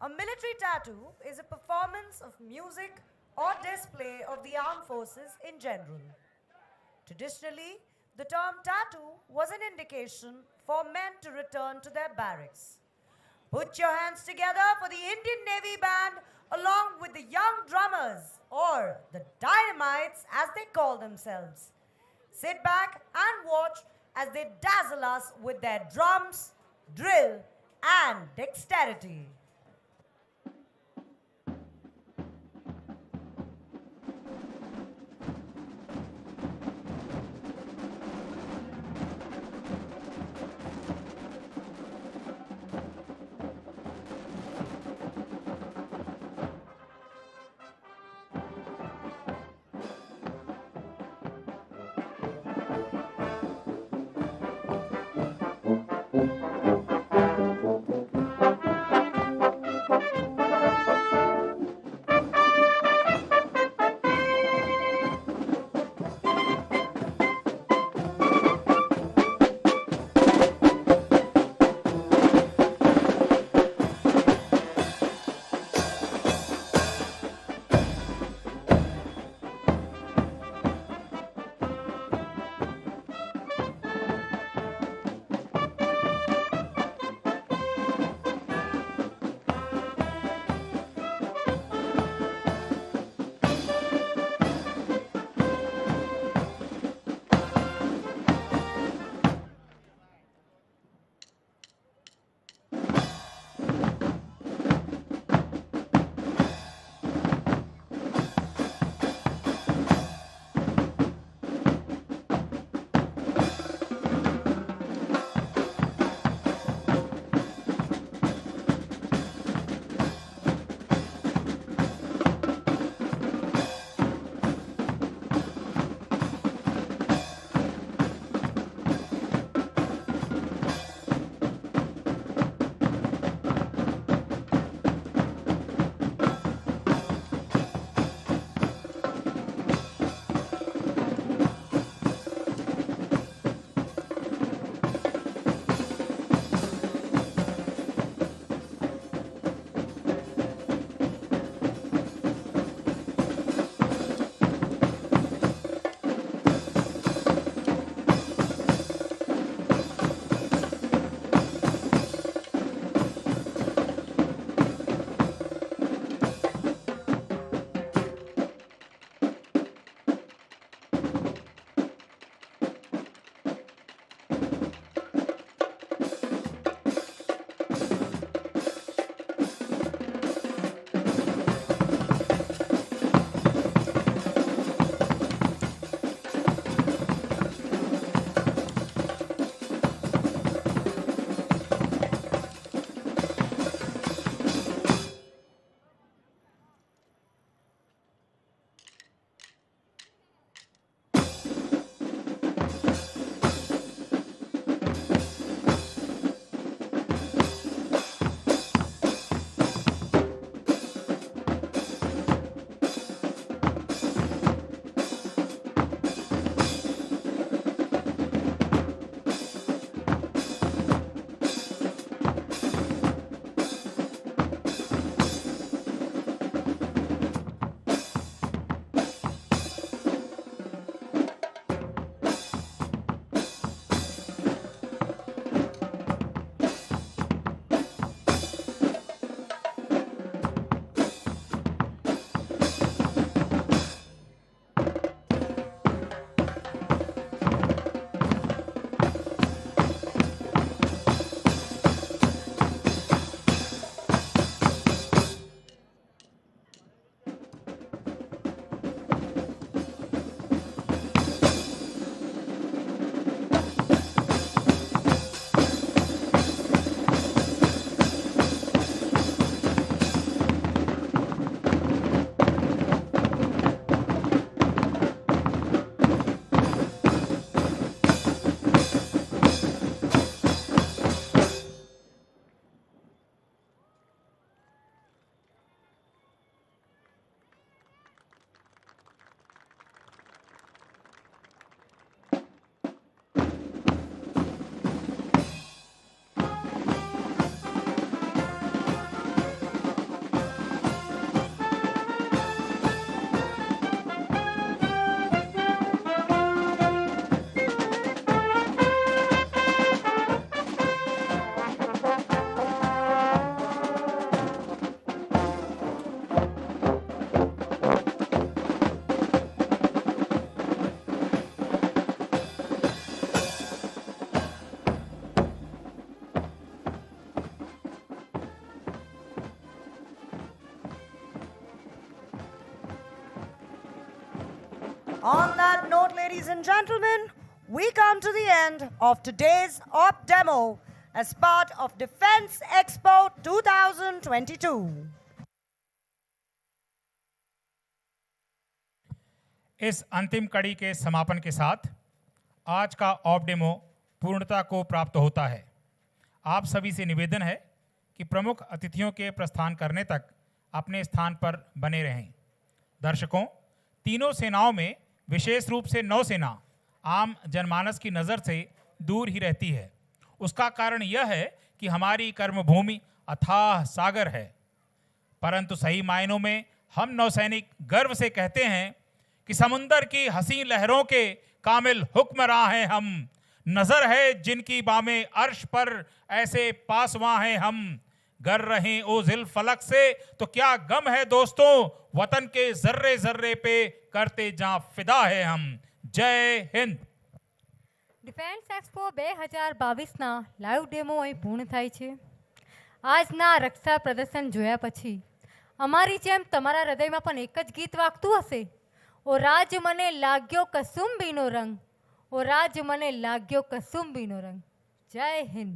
A military tattoo is a performance of music or display of the armed forces in general. Traditionally, the term tattoo was an indication for men to return to their barracks. Put your hands together for the Indian Navy Band along with the young drummers, or the dynamites as they call themselves. Sit back and watch as they dazzle us with their drums, drill and dexterity. and gentlemen, we come to the end of today's op demo as part of Defense Expo 2022. इस अंतिम कड़ी के समापन के साथ आज का of demo पूर्णता को प्राप्त होता है। आप सभी से निवेदन है कि प्रमुख अतिथियों के प्रस्थान करने तक अपने स्थान पर बने रहें। दर्शकों, तीनों सेनाओं में विशेष रूप से नौसेना आम जनमानस की नज़र से दूर ही रहती है। उसका कारण यह है कि हमारी कर्मभूमि अथाह सागर है, परंतु सही मायनों में हम नौसैनिक गर्व से कहते हैं कि समुंदर की हसीन लहरों के कामिल हुक्मरां हैं हम। नजर है जिनकी बामे अर्श पर ऐसे पासवां हैं हम। गर रहे ओ जिल फलक से तो क्या गम है दोस्तों, वतन के जर्रे जर्रे पे करते जा फिदा है हम। जय हिंद। ડિફેન્સ એક્સપો 2022ના લાઈવ ડેમો અહીં પૂર્ણ થાય છે। આજના રક્ષા પ્રદર્શન જોયા પછી અમારી જેમ તમારા હૃદયમાં પણ એક જ ગીત વાગતું હશે, ઓ રાજ મને લાગ્યો કસુંબીનો રંગ, ઓ રાજ મને લાગ્યો કસુંબીનો રંગ। જય હિન્દ।